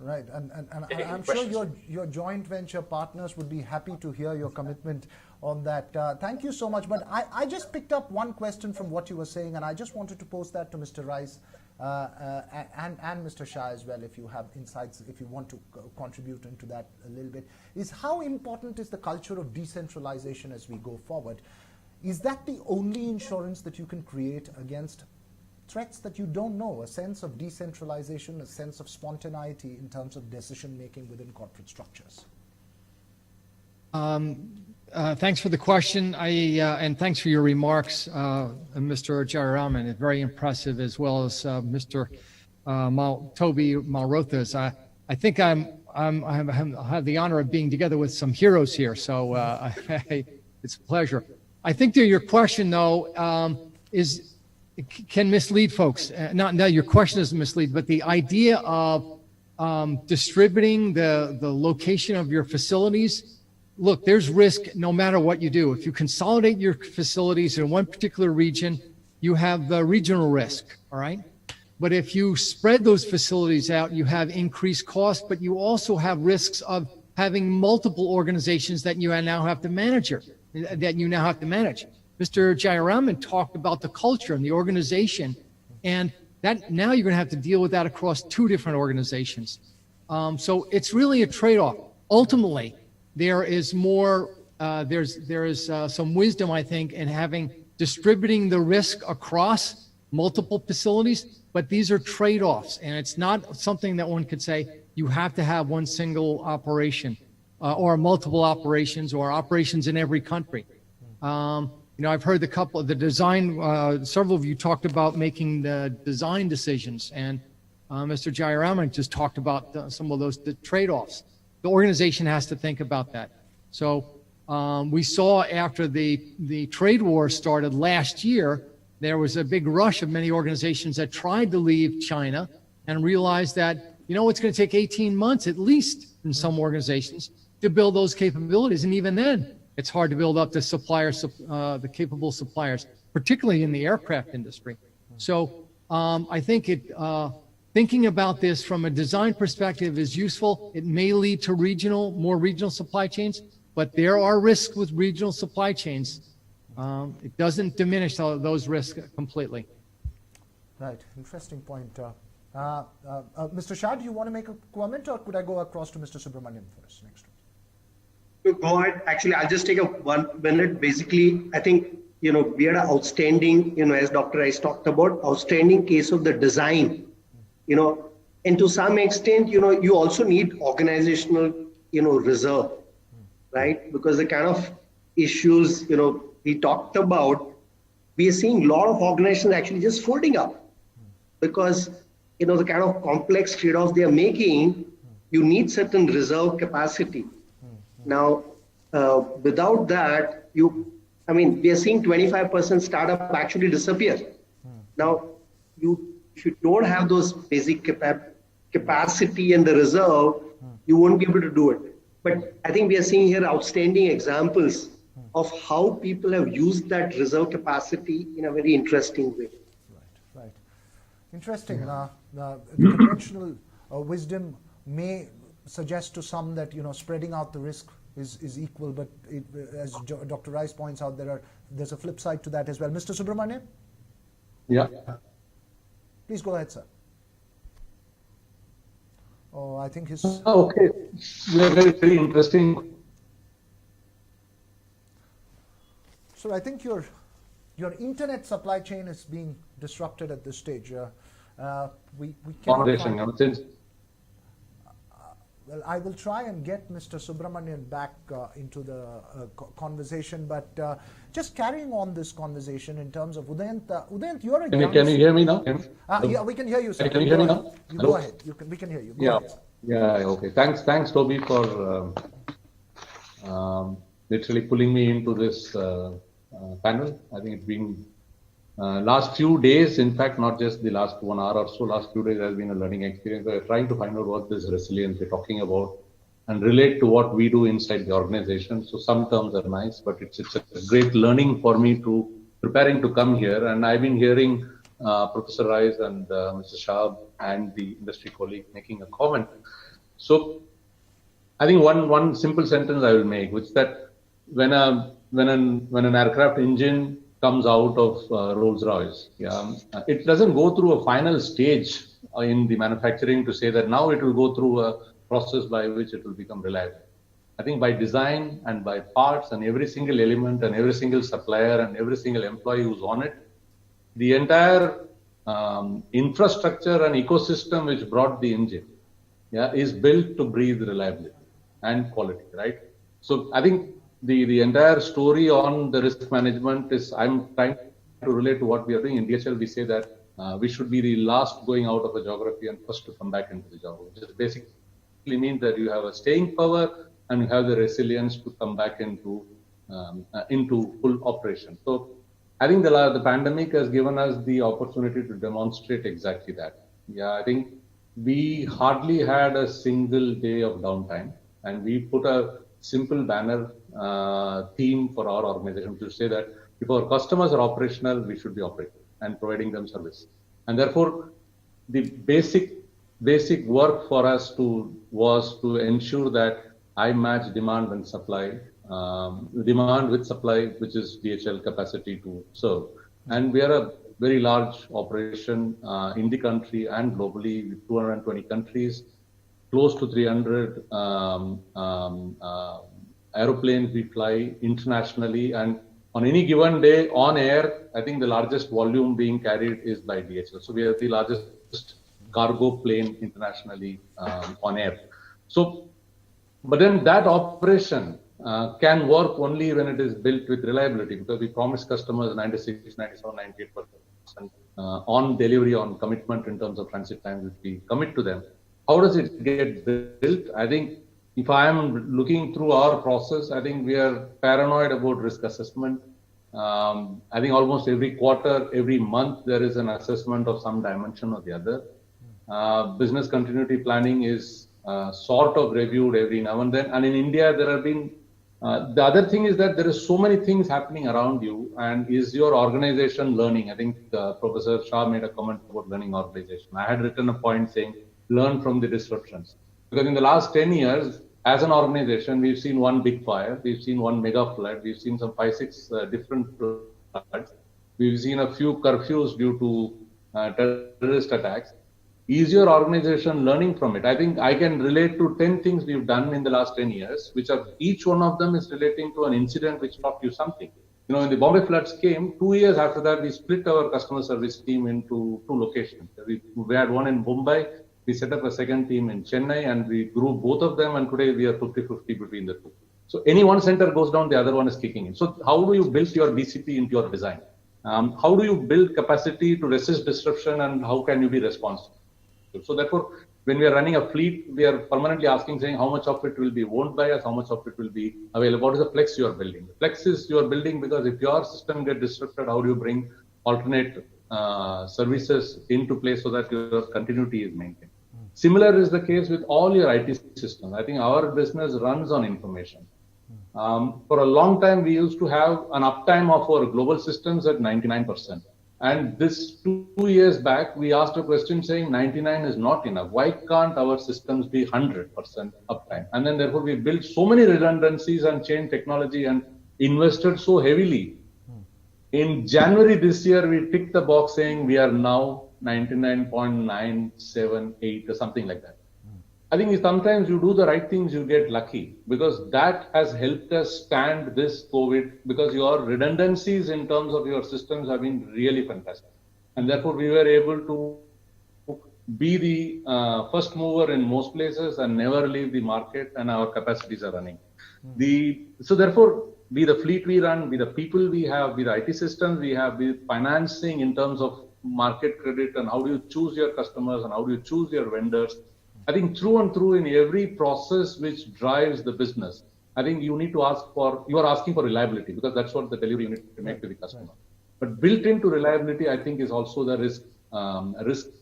Right, and I'm sure your joint venture partners would be happy to hear your commitment on that. Thank you so much. But I just picked up one question from what you were saying, and I just wanted to pose that to Mr. Rice and Mr. Shah as well, if you have insights, if you want to contribute into that a little bit, is how important is the culture of decentralization as we go forward? Is that the only insurance that you can create against threats that you don't know, a sense of decentralization, a sense of spontaneity in terms of decision making within corporate structures? Thanks for the question. And thanks for your remarks, Mr. Jayaraman. Very impressive, as well as Mr. Toby Malrothas. I think I have the honor of being together with some heroes here, so it's a pleasure. I think that your question, though, can mislead folks. Not your question doesn't mislead, but the idea of distributing the location of your facilities. Look, there's risk no matter what you do. If you consolidate your facilities in one particular region, you have the regional risk, all right? But if you spread those facilities out, you have increased costs, but you also have risks of having multiple organizations that you now have to manage. Mr. Jayaraman talked about the culture and the organization, and that now you're going to have to deal with that across two different organizations. So it's really a trade-off. Ultimately, there is more. There is some wisdom, I think, in distributing the risk across multiple facilities. But these are trade-offs, and it's not something that one could say you have to have one single operation or multiple operations or operations in every country. I've heard the design. Several of you talked about making the design decisions, and Mr. Jayaraman just talked about some of those trade-offs. The organization has to think about that. So we saw after the trade war started last year, there was a big rush of many organizations that tried to leave China and realized that, it's going to take 18 months at least in some organizations to build those capabilities. And even then, it's hard to build up the suppliers, the capable suppliers, particularly in the aircraft industry. So I think thinking about this from a design perspective is useful. It may lead to more regional supply chains, but there are risks with regional supply chains. It doesn't diminish those risks completely. Right, interesting point. Mr. Shah, do you want to make a comment, or could I go across to Mr. Subramaniam first next? Go ahead. Actually, I'll just take 1 minute. Basically, I think, we had an outstanding, as Dr. Rice talked about, outstanding case of the design, and to some extent, you also need organizational, reserve, right? Because the kind of issues, we talked about, we are seeing a lot of organizations actually just folding up because, the kind of complex trade-offs they are making, you need certain reserve capacity. Now, without that, we are seeing 25% startup actually disappear. Now, if you don't have those basic capacity and the reserve, you won't be able to do it. But I think we are seeing here outstanding examples of how people have used that reserve capacity in a very interesting way. Right. Interesting. The conventional wisdom may suggest to some that spreading out the risk is equal, but as Dr. Rice points out, there's a flip side to that as well. Mr. Subramaniam? Yeah. Please go ahead, sir. Oh, I think his... Okay. Very, very interesting. So I think your internet supply chain is being disrupted at this stage. We cannot find... Well, I will try and get Mr. Subramanian back into the conversation, but just carrying on this conversation in terms of Udayant. Udayant, you're a young... Can you hear me now? Yeah, we can hear you, sir. Can you hear me now? Go ahead. We can hear you. Go ahead, sir. Yeah. Okay. Thanks, Toby, for literally pulling me into this panel. I think it's been last few days, in fact, not just the last 1 hour or so, last few days has been a learning experience. We're trying to find out what this resilience we're talking about and relate to what we do inside the organization. So some terms are nice, but it's a great learning for me to preparing to come here. And I've been hearing Professor Rice and Mr. Shah and the industry colleague making a comment. So I think one simple sentence I will make, which is that when an aircraft engine comes out of Rolls-Royce, it doesn't go through a final stage in the manufacturing to say that now it will go through a process by which it will become reliable. I think by design and by parts and every single element and every single supplier and every single employee who's on it, the entire infrastructure and ecosystem which brought the engine is built to breathe reliability and quality, right? So I think the entire story on the risk management is, I'm trying to relate to what we are doing in DHL. We say that we should be the last going out of a geography and first to come back into the geography. Which basically means that you have a staying power and you have the resilience to come back into full operation. So I think the pandemic has given us the opportunity to demonstrate exactly that. Yeah, I think we hardly had a single day of downtime, and we put a simple banner theme for our organization to say that if our customers are operational, we should be operating and providing them service. And therefore, the basic work for us was to ensure that I match demand and supply, demand with supply, which is DHL capacity to serve. And we are a very large operation in the country and globally with 220 countries, close to 300 aeroplanes we fly internationally, and on any given day on air, I think the largest volume being carried is by DHL. So we are the largest cargo plane internationally on air. So, but then that operation can work only when it is built with reliability, because we promise customers 96, 97, 98% on delivery, on commitment in terms of transit time, which we commit to them. How does it get built? I think if I am looking through our process, I think we are paranoid about risk assessment. I think almost every quarter, every month, there is an assessment of some dimension or the other. Business continuity planning is sort of reviewed every now and then. And in India, there have been, the other thing is that there is so many things happening around you, and is your organization learning? I think Professor Shah made a comment about learning organization. I had written a point saying, learn from the disruptions. Because in the last 10 years, as an organization, we've seen one big fire, we've seen one mega flood, we've seen some 5-6 different floods, we've seen a few curfews due to terrorist attacks. Is your organization learning from it? I think I can relate to 10 things we've done in the last 10 years, which are each one of them is relating to an incident which taught you something. You know, when the Bombay floods came, 2 years after that, we split our customer service team into 2 locations. We had one in Mumbai. We set up a second team in Chennai, and we grew both of them, and today we are 50-50 between the two. So any one center goes down, the other one is kicking in. So how do you build your BCP into your design? How do you build capacity to resist disruption, and how can you be responsive? So therefore, when we are running a fleet, we are permanently asking, saying how much of it will be owned by us, how much of it will be available. What is the flex you are building? The flex is you are building because if your system gets disrupted, how do you bring alternate services into place so that your continuity is maintained? Similar is the case with all your IT systems. I think our business runs on information. For a long time, we used to have an uptime of our global systems at 99%. And this 2 years back, we asked a question saying 99 is not enough. Why can't our systems be 100% uptime? And then therefore, we built so many redundancies and changed technology and invested so heavily. In January this year, we ticked the box saying we are now 99.978 or something like that. I think sometimes you do the right things, you get lucky, because that has helped us stand this COVID, because your redundancies in terms of your systems have been really fantastic. And therefore, we were able to be the first mover in most places and never leave the market, and our capacities are running. So therefore, be the fleet we run, be the people we have, be the IT systems we have, be financing in terms of market credit, and how do you choose your customers and how do you choose your vendors. I think through and through in every process which drives the business, I think you need to you are asking for reliability, because that's what the delivery you need to make to the customer. But built into reliability, I think, is also the risk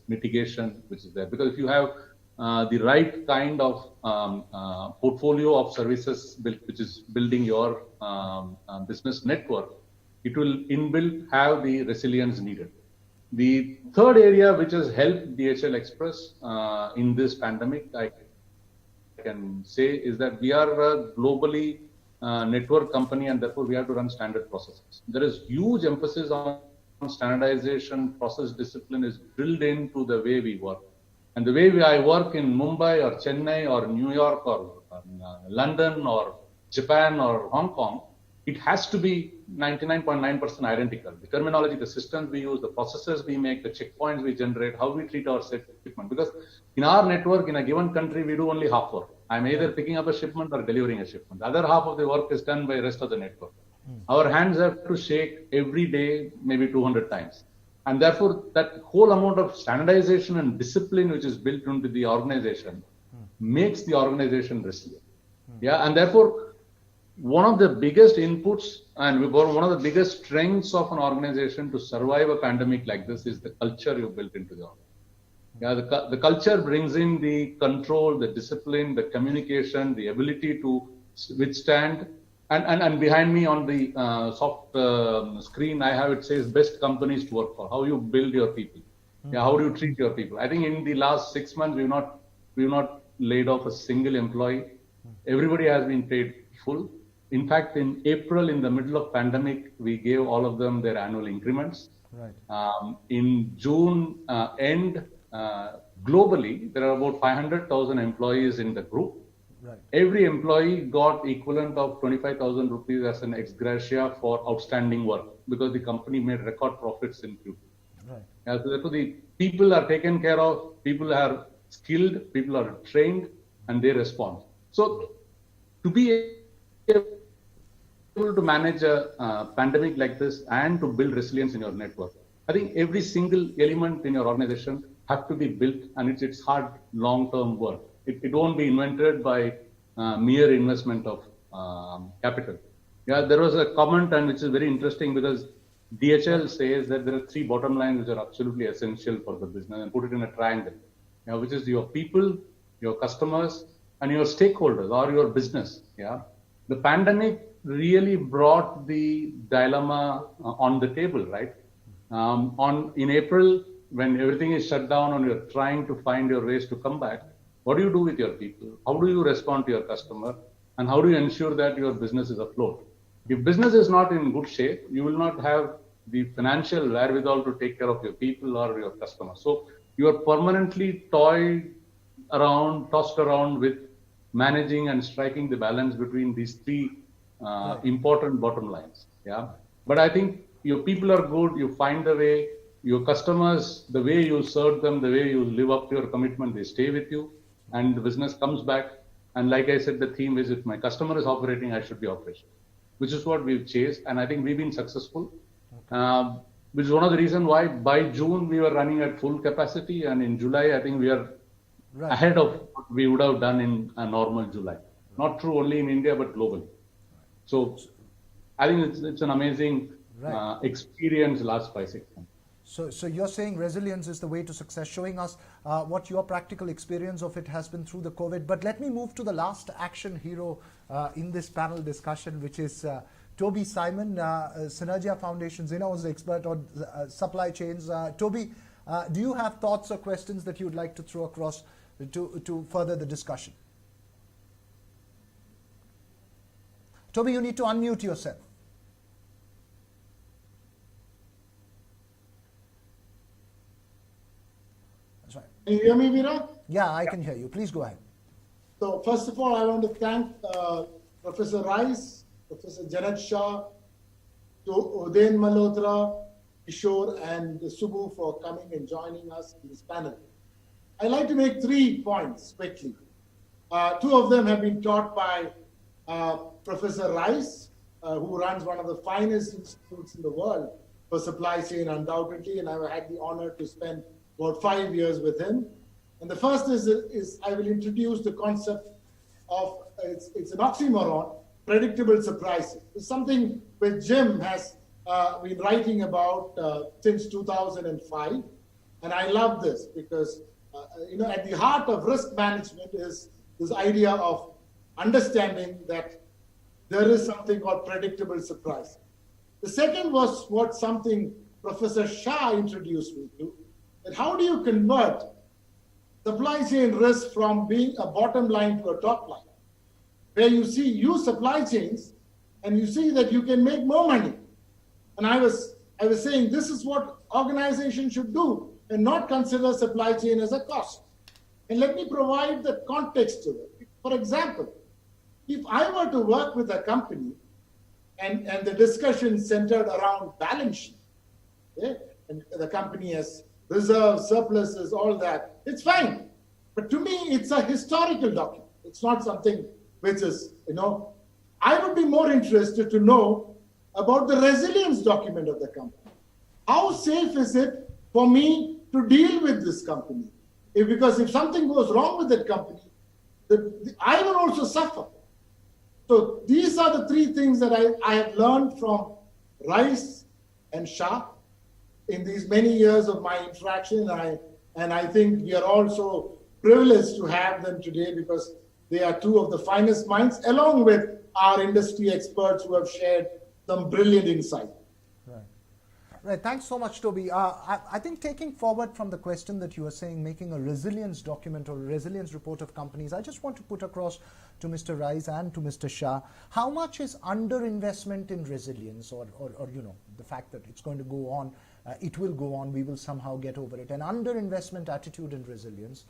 mitigation which is there. Because if you have the right kind of portfolio of services built, which is building your business network, it will inbuilt have the resilience needed. The third area which has helped DHL Express in this pandemic, I can say, is that we are a globally network company, and therefore we have to run standard processes. There is huge emphasis on standardization. Process discipline is drilled into the way we work. And the way I work in Mumbai or Chennai or New York or London or Japan or Hong Kong, it has to be 99.9% identical. The terminology, the systems we use, the processes we make, the checkpoints we generate, how we treat our shipment. Because in our network, in a given country, we do only half work. I'm either picking up a shipment or delivering a shipment. The other half of the work is done by the rest of the network. Our hands have to shake every day, maybe 200 times. And therefore, that whole amount of standardization and discipline which is built into the organization makes the organization resilient. Yeah, and therefore, one of the biggest inputs and one of the biggest strengths of an organization to survive a pandemic like this is the culture you built into the organization. Yeah, the culture brings in the control, the discipline, the communication, the ability to withstand. And behind me on the soft screen, I have, it says best companies to work for. How you build your people. Yeah, how do you treat your people? I think in the last 6 months, we've not laid off a single employee. Everybody has been paid full. In fact, in April, in the middle of pandemic, we gave all of them their annual increments. Right. In June end, globally, there are about 500,000 employees in the group. Right. Every employee got equivalent of 25,000 rupees as an ex gratia for outstanding work because the company made record profits in Q2. Right. So therefore, the people are taken care of, people are skilled, people are trained, and they respond. So to be able to manage a pandemic like this and to build resilience in your network, I think every single element in your organization have to be built, and it's hard long-term work. It won't be invented by mere investment of capital. Yeah, there was a comment, and which is very interesting because DHL says that there are 3 bottom lines which are absolutely essential for the business, and put it in a triangle, which is your people, your customers, and your stakeholders or your business. Yeah, the pandemic really brought the dilemma on the table, right? In April, when everything is shut down and you're trying to find your ways to come back, what do you do with your people? How do you respond to your customer? And how do you ensure that your business is afloat? If business is not in good shape, you will not have the financial wherewithal to take care of your people or your customers. So you are permanently tossed around with managing and striking the balance between these 3 important bottom lines. Yeah. But I think your people are good, you find a way, your customers, the way you serve them, the way you live up to your commitment, they stay with you, and the business comes back. And like I said, the theme is if my customer is operating, I should be operational, which is what we've chased. And I think we've been successful, which is one of the reasons why by June we were running at full capacity. And in July, I think we are ahead of what we would have done in a normal July. Not true only in India, but globally. So I think it's an amazing experience last 5-6 months. So you're saying resilience is the way to success, showing us what your practical experience of it has been through the COVID. But let me move to the last action hero in this panel discussion, which is Toby Simon, Synergia Foundation's in-house expert on supply chains. Toby, do you have thoughts or questions that you'd like to throw across to further the discussion? Toby, you need to unmute yourself. Can you hear me, Veera? Yeah, I can hear you. Please go ahead. So first of all, I want to thank Professor Rice, Professor Janet Shah, Udain Malhotra, Kishore, and Subbu for coming and joining us in this panel. I'd like to make 3 points quickly. 2 of them have been taught by Professor Rice, who runs one of the finest institutes in the world for supply chain, undoubtedly, and I've had the honor to spend about 5 years with him. And the first is I will introduce the concept of, it's an oxymoron, predictable surprises. It's something which Jim has been writing about since 2005. And I love this because, at the heart of risk management is this idea of understanding that there is something called predictable surprise. The second was something Professor Shah introduced me to, that how do you convert supply chain risk from being a bottom line to a top line, where you use supply chains and you see that you can make more money. And I was saying this is what organizations should do and not consider supply chain as a cost. And let me provide the context to it. For example, if I were to work with a company and the discussion centered around balance sheet, okay, and the company has reserves, surpluses, all that, it's fine. But to me, it's a historical document. It's not something which is, I would be more interested to know about the resilience document of the company. How safe is it for me to deal with this company? Because if something goes wrong with that company, I will also suffer. So these are the three things that I have learned from Rice and Shah in these many years of my interaction. And I think we are also privileged to have them today because they are two of the finest minds, along with our industry experts who have shared some brilliant insight. Right. Thanks so much, Toby. I think taking forward from the question that you were saying, making a resilience document or a resilience report of companies, I just want to put across to Mr. Rice and to Mr. Shah, how much is underinvestment in resilience or the fact that it's going to go on, it will go on, we will somehow get over it, an underinvestment attitude in resilience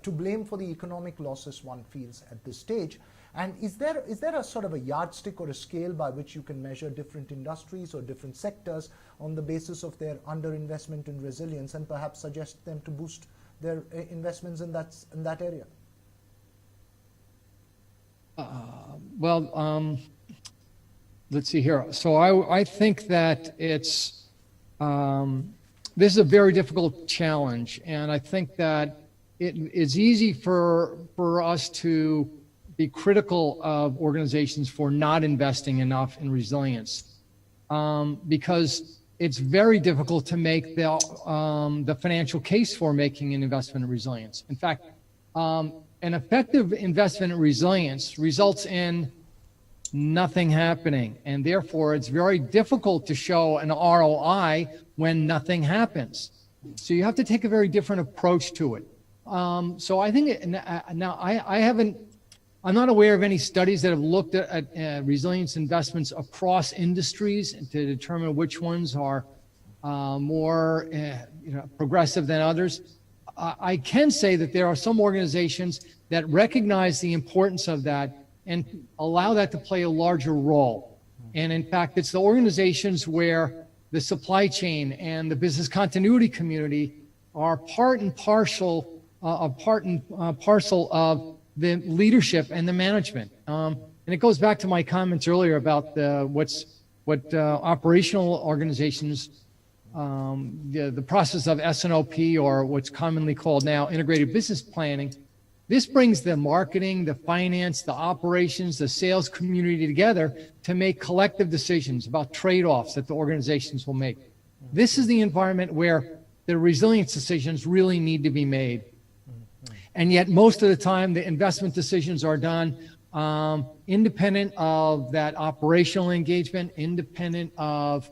to blame for the economic losses one feels at this stage. And is there a sort of a yardstick or a scale by which you can measure different industries or different sectors on the basis of their underinvestment in resilience and perhaps suggest them to boost their investments in that area? Let's see here. So I think that it's this is a very difficult challenge, and I think that it is easy for us to be critical of organizations for not investing enough in resilience, because it's very difficult to make the financial case for making an investment in resilience. In fact, an effective investment in resilience results in nothing happening, and therefore it's very difficult to show an ROI when nothing happens. So you have to take a very different approach to it. So I think I'm not aware of any studies that have looked at resilience investments across industries to determine which ones are more progressive than others. I can say that there are some organizations that recognize the importance of that and allow that to play a larger role. And in fact, it's the organizations where the supply chain and the business continuity community are part and parcel of the leadership and the management. And it goes back to my comments earlier about what operational organizations, the process of S&OP, or what's commonly called now integrated business planning. This brings the marketing, the finance, the operations, the sales community together to make collective decisions about trade-offs that the organizations will make. This is the environment where the resilience decisions really need to be made. And yet most of the time, the investment decisions are done independent of that operational engagement, independent of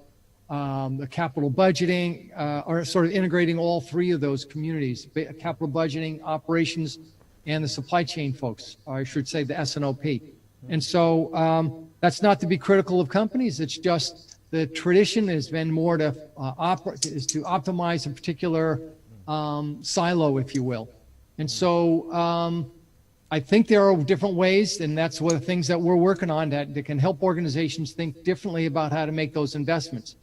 the capital budgeting, or sort of integrating all three of those communities, capital budgeting, operations, and the supply chain folks, or I should say the S&OP. And so that's not to be critical of companies. It's just the tradition has been more to optimize a particular silo, if you will. And so I think there are different ways, and that's one of the things that we're working on that can help organizations think differently about how to make those investments.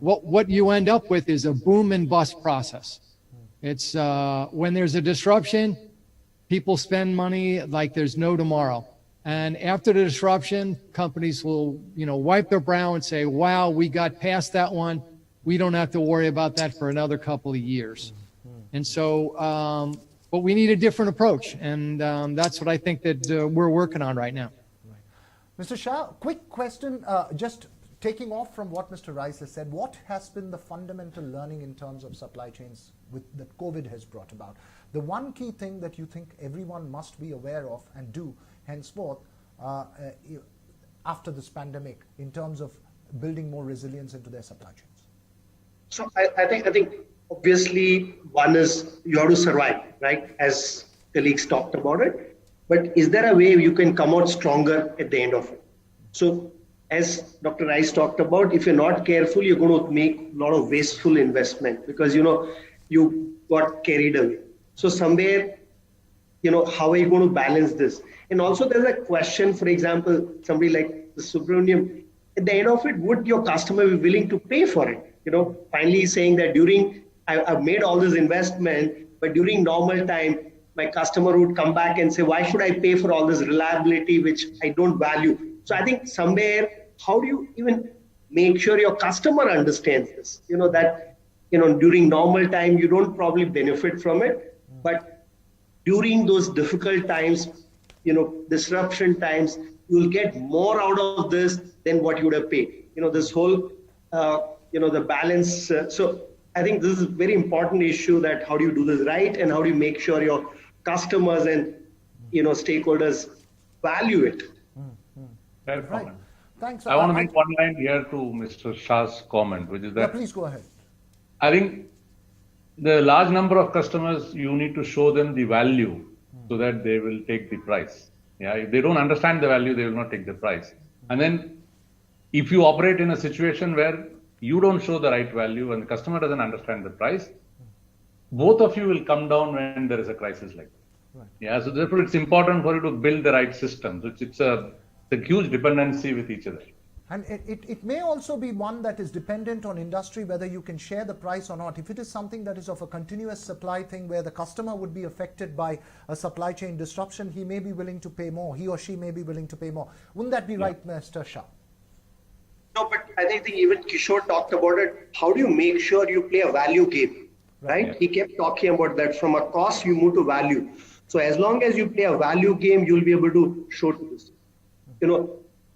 What you end up with is a boom and bust process. It's when there's a disruption, people spend money like there's no tomorrow. And after the disruption, companies will, wipe their brow and say, wow, we got past that one. We don't have to worry about that for another couple of years. And so, but we need a different approach. And that's what I think that we're working on right now. Right. Mr. Shah, quick question, just taking off from what Mr. Rice has said, what has been the fundamental learning in terms of supply chains that COVID has brought about? The one key thing that you think everyone must be aware of and do henceforth after this pandemic in terms of building more resilience into their supply chains? So I think obviously one is you have to survive, right? As colleagues talked about it. But is there a way you can come out stronger at the end of it? So as Dr. Rice talked about, if you're not careful, you're going to make a lot of wasteful investment because, you got carried away. So somewhere, how are you going to balance this? And also there's a question, for example, somebody like the Subramaniam, at the end of it, would your customer be willing to pay for it? Finally saying that I've made all this investment, but during normal time, my customer would come back and say, why should I pay for all this reliability, which I don't value? So I think somewhere, how do you even make sure your customer understands this? That, during normal time, you don't probably benefit from it, but during those difficult times, disruption times, you'll get more out of this than what you would have paid. This whole, the balance. So I think this is a very important issue, that how do you do this right, and how do you make sure your customers and, stakeholders value it. Fair Right. comment. Thanks. I want to make one line here to Mr. Shah's comment, which is Yeah, that please go ahead. I think the large number of customers, you need to show them the value so that they will take the price. Yeah, if they don't understand the value, they will not take the price. And then if you operate in a situation where you don't show the right value and the customer doesn't understand the price, both of you will come down when there is a crisis like that. Right. Yeah, so therefore it's important for you to build the right systems. It's a huge dependency with each other. And it may also be one that is dependent on industry, whether you can share the price or not. If it is something that is of a continuous supply thing where the customer would be affected by a supply chain disruption, he may be willing to pay more. He or she may be willing to pay more. Wouldn't that be right, Mr. Shah? No, but I think even Kishore talked about it. How do you make sure you play a value game, right? Yeah. He kept talking about that. From a cost, you move to value. So as long as you play a value game, you'll be able to show to this.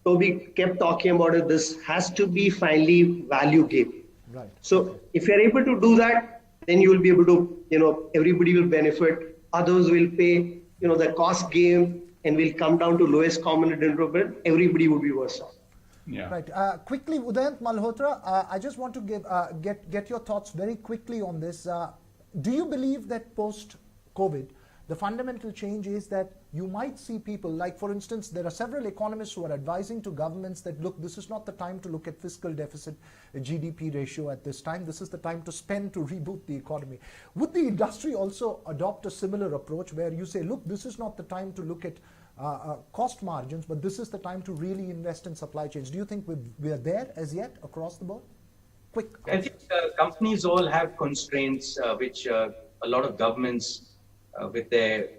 Toby kept talking about it. This has to be finally value game. Right. So if you're able to do that, then you will be able to, everybody will benefit. Others will pay, the cost game, and will come down to lowest common denominator. Everybody would be worse off. Yeah. Right. Quickly, Udayant Malhotra, I just want to get your thoughts very quickly on this. Do you believe that post-COVID, the fundamental change is that you might see people, like for instance, there are several economists who are advising to governments that, look, this is not the time to look at fiscal deficit GDP ratio at this time. This is the time to spend to reboot the economy. Would the industry also adopt a similar approach where you say, look, this is not the time to look at cost margins, but this is the time to really invest in supply chains? Do you think we are there as yet across the board? Quick. I think companies all have constraints, which a lot of governments, with their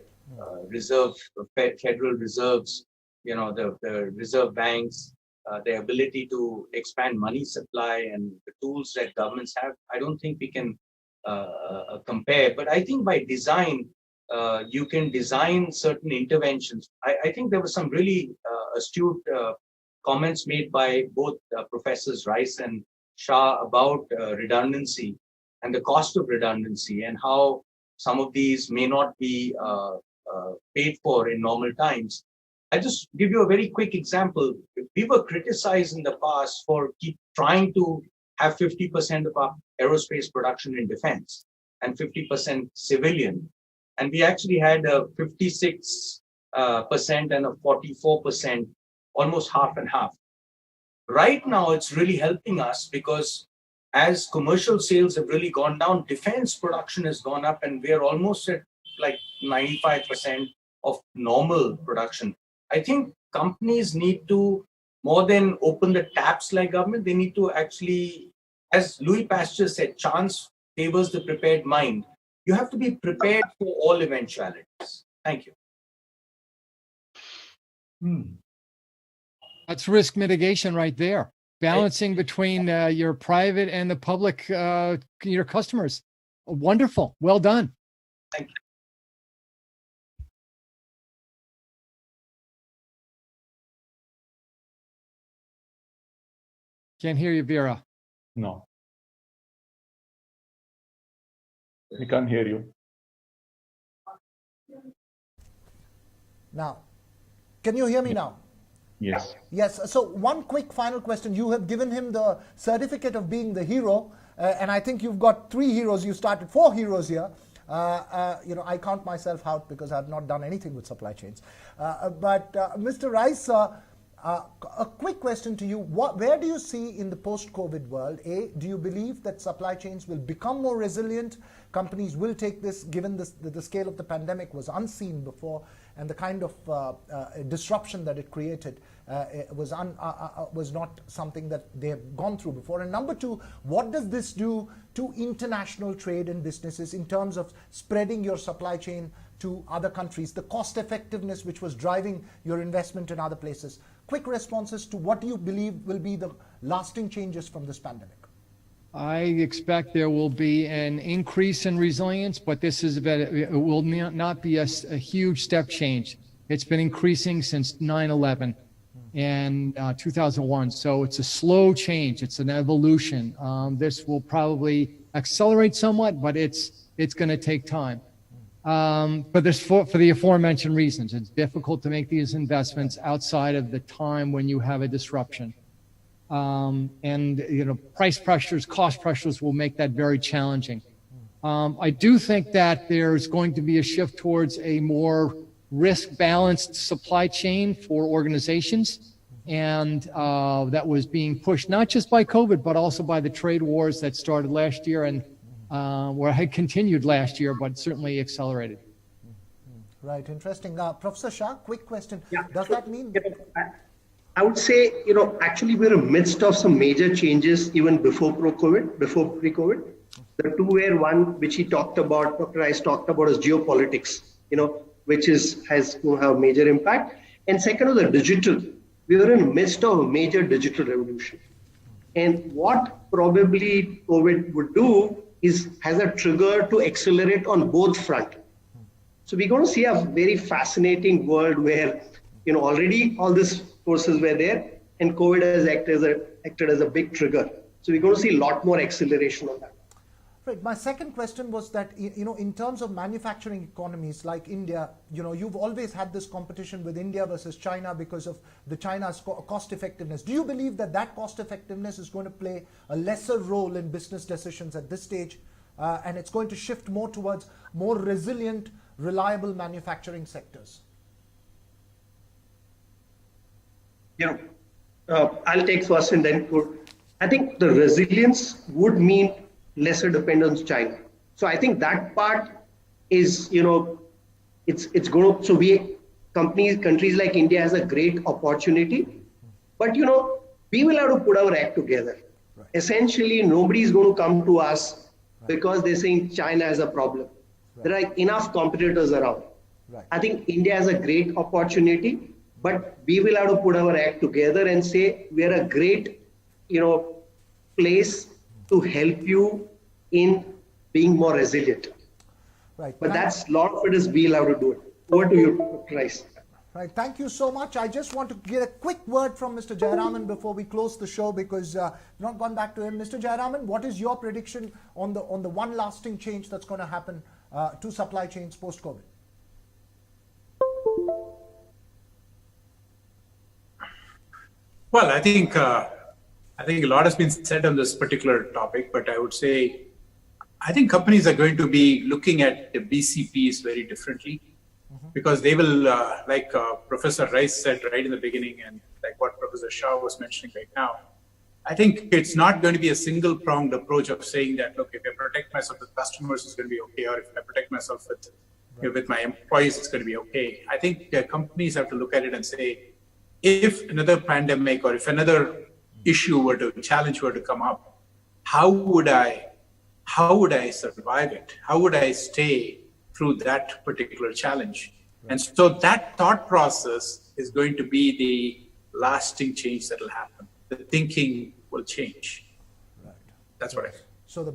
federal reserves, the reserve banks, their ability to expand money supply and the tools that governments have, I don't think we can compare. But I think by design, you can design certain interventions. I think there were some really astute comments made by both Professors Rice and Shah about redundancy and the cost of redundancy, and how some of these may not be paid for in normal times. I'll just give you a very quick example. We were criticized in the past for keep trying to have 50% of our aerospace production in defense and 50% civilian. And we actually had a 56% and a 44%, almost half and half. Right now, it's really helping us because as commercial sales have really gone down, defense production has gone up, and we are almost at like 95% of normal production. I think companies need to, more than open the taps like government, they need to actually, as Louis Pasteur said, chance favors the prepared mind. You have to be prepared for all eventualities. Thank you. That's risk mitigation right there. Balancing between your private and the public, your customers. Wonderful. Well done. Thank you. Can't hear you, Vera. No. We can't hear you. Now, can you hear me now? Yes. Yes. So one quick final question. You have given him the certificate of being the hero, and I think you've got 3 heroes. You started 4 heroes here. I count myself out because I've not done anything with supply chains. But Mr. Rice, a quick question to you. Where do you see in the post-COVID world, do you believe that supply chains will become more resilient? Companies will take this, given the scale of the pandemic was unseen before, and the kind of disruption that it created was not something that they have gone through before. And number 2, what does this do to international trade and businesses in terms of spreading your supply chain to other countries, the cost effectiveness which was driving your investment in other places. Quick responses to what do you believe will be the lasting changes from this pandemic? I expect there will be an increase in resilience, but it will not be a huge step change. It's been increasing since 9/11 and 2001. So it's a slow change. It's an evolution. This will probably accelerate somewhat, but it's going to take time. For the aforementioned reasons, it's difficult to make these investments outside of the time when you have a disruption. Price pressures, cost pressures will make that very challenging. I do think that there's going to be a shift towards a more risk-balanced supply chain for organizations, and that was being pushed not just by COVID, but also by the trade wars that started last year and had continued last year, but certainly accelerated. Right, interesting. Professor Shah, quick question. Yeah, Does that mean... I would say, actually we're in the midst of some major changes even before pre-COVID. The two were one, which he talked about, Dr. Rice talked about, is geopolitics, which has to have major impact. And second was the digital. We were in the midst of a major digital revolution. And what probably COVID would do has a trigger to accelerate on both fronts. So we're going to see a very fascinating world where, already all these forces were there and COVID has acted as a big trigger. So we're going to see a lot more acceleration on that. Right. My second question was that, in terms of manufacturing economies like India, you've always had this competition with India versus China because of China's cost effectiveness. Do you believe that cost effectiveness is going to play a lesser role in business decisions at this stage, and it's going to shift more towards more resilient, reliable manufacturing sectors? I'll take first and then I think the resilience would mean lesser dependence on China. So I think that part is, it's going to, so countries like India has a great opportunity, but we will have to put our act together. Right. Essentially, nobody's going to come to us because they're saying China has a problem. Right. There are enough competitors around. Right. I think India has a great opportunity, but we will have to put our act together and say we are a great, place to help you in being more resilient. Right. But that's a lot of it is we'll have to do it. Over to you, Dr. Rice. Right. Thank you so much. I just want to get a quick word from Mr. Jayaraman before we close the show because we've not gone back to him. Mr. Jayaraman, what is your prediction on the one lasting change that's going to happen to supply chains post-COVID? Well, I think a lot has been said on this particular topic, but I would say I think companies are going to be looking at the BCPs very differently because they will, like Professor Rice said right in the beginning and like what Professor Shah was mentioning right now, I think it's not going to be a single-pronged approach of saying that, look, if I protect myself with customers, it's going to be okay, or if I protect myself with my employees, it's going to be okay. I think companies have to look at it and say, if another pandemic or if another challenge were to come up, how would I survive it? How would I stay through that particular challenge? Right. And so that thought process is going to be the lasting change that will happen. The thinking will change. Right. That's what I think. So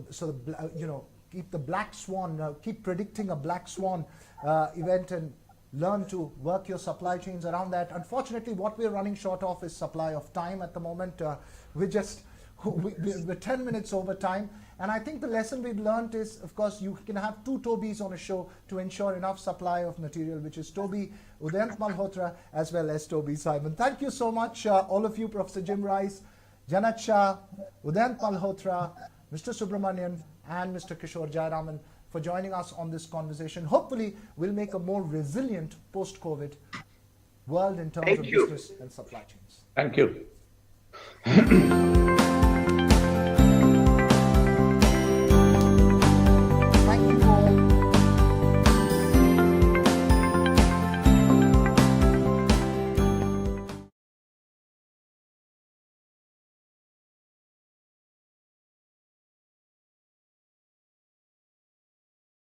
keep the black swan, keep predicting a black swan event and learn to work your supply chains around that. Unfortunately, what we're running short of is supply of time at the moment. We're 10 minutes over time. And I think the lesson we've learned is, of course, you can have two Tobis on a show to ensure enough supply of material, which is Toby Udayant Malhotra as well as Toby Simon. Thank you so much, all of you, Professor Jim Rice, Janat Shah, Udayant Malhotra, Mr. Subramanian, and Mr. Kishore Jayaraman, for joining us on this conversation. Hopefully, we'll make a more resilient post-COVID world in terms of business and supply chains. Thank you.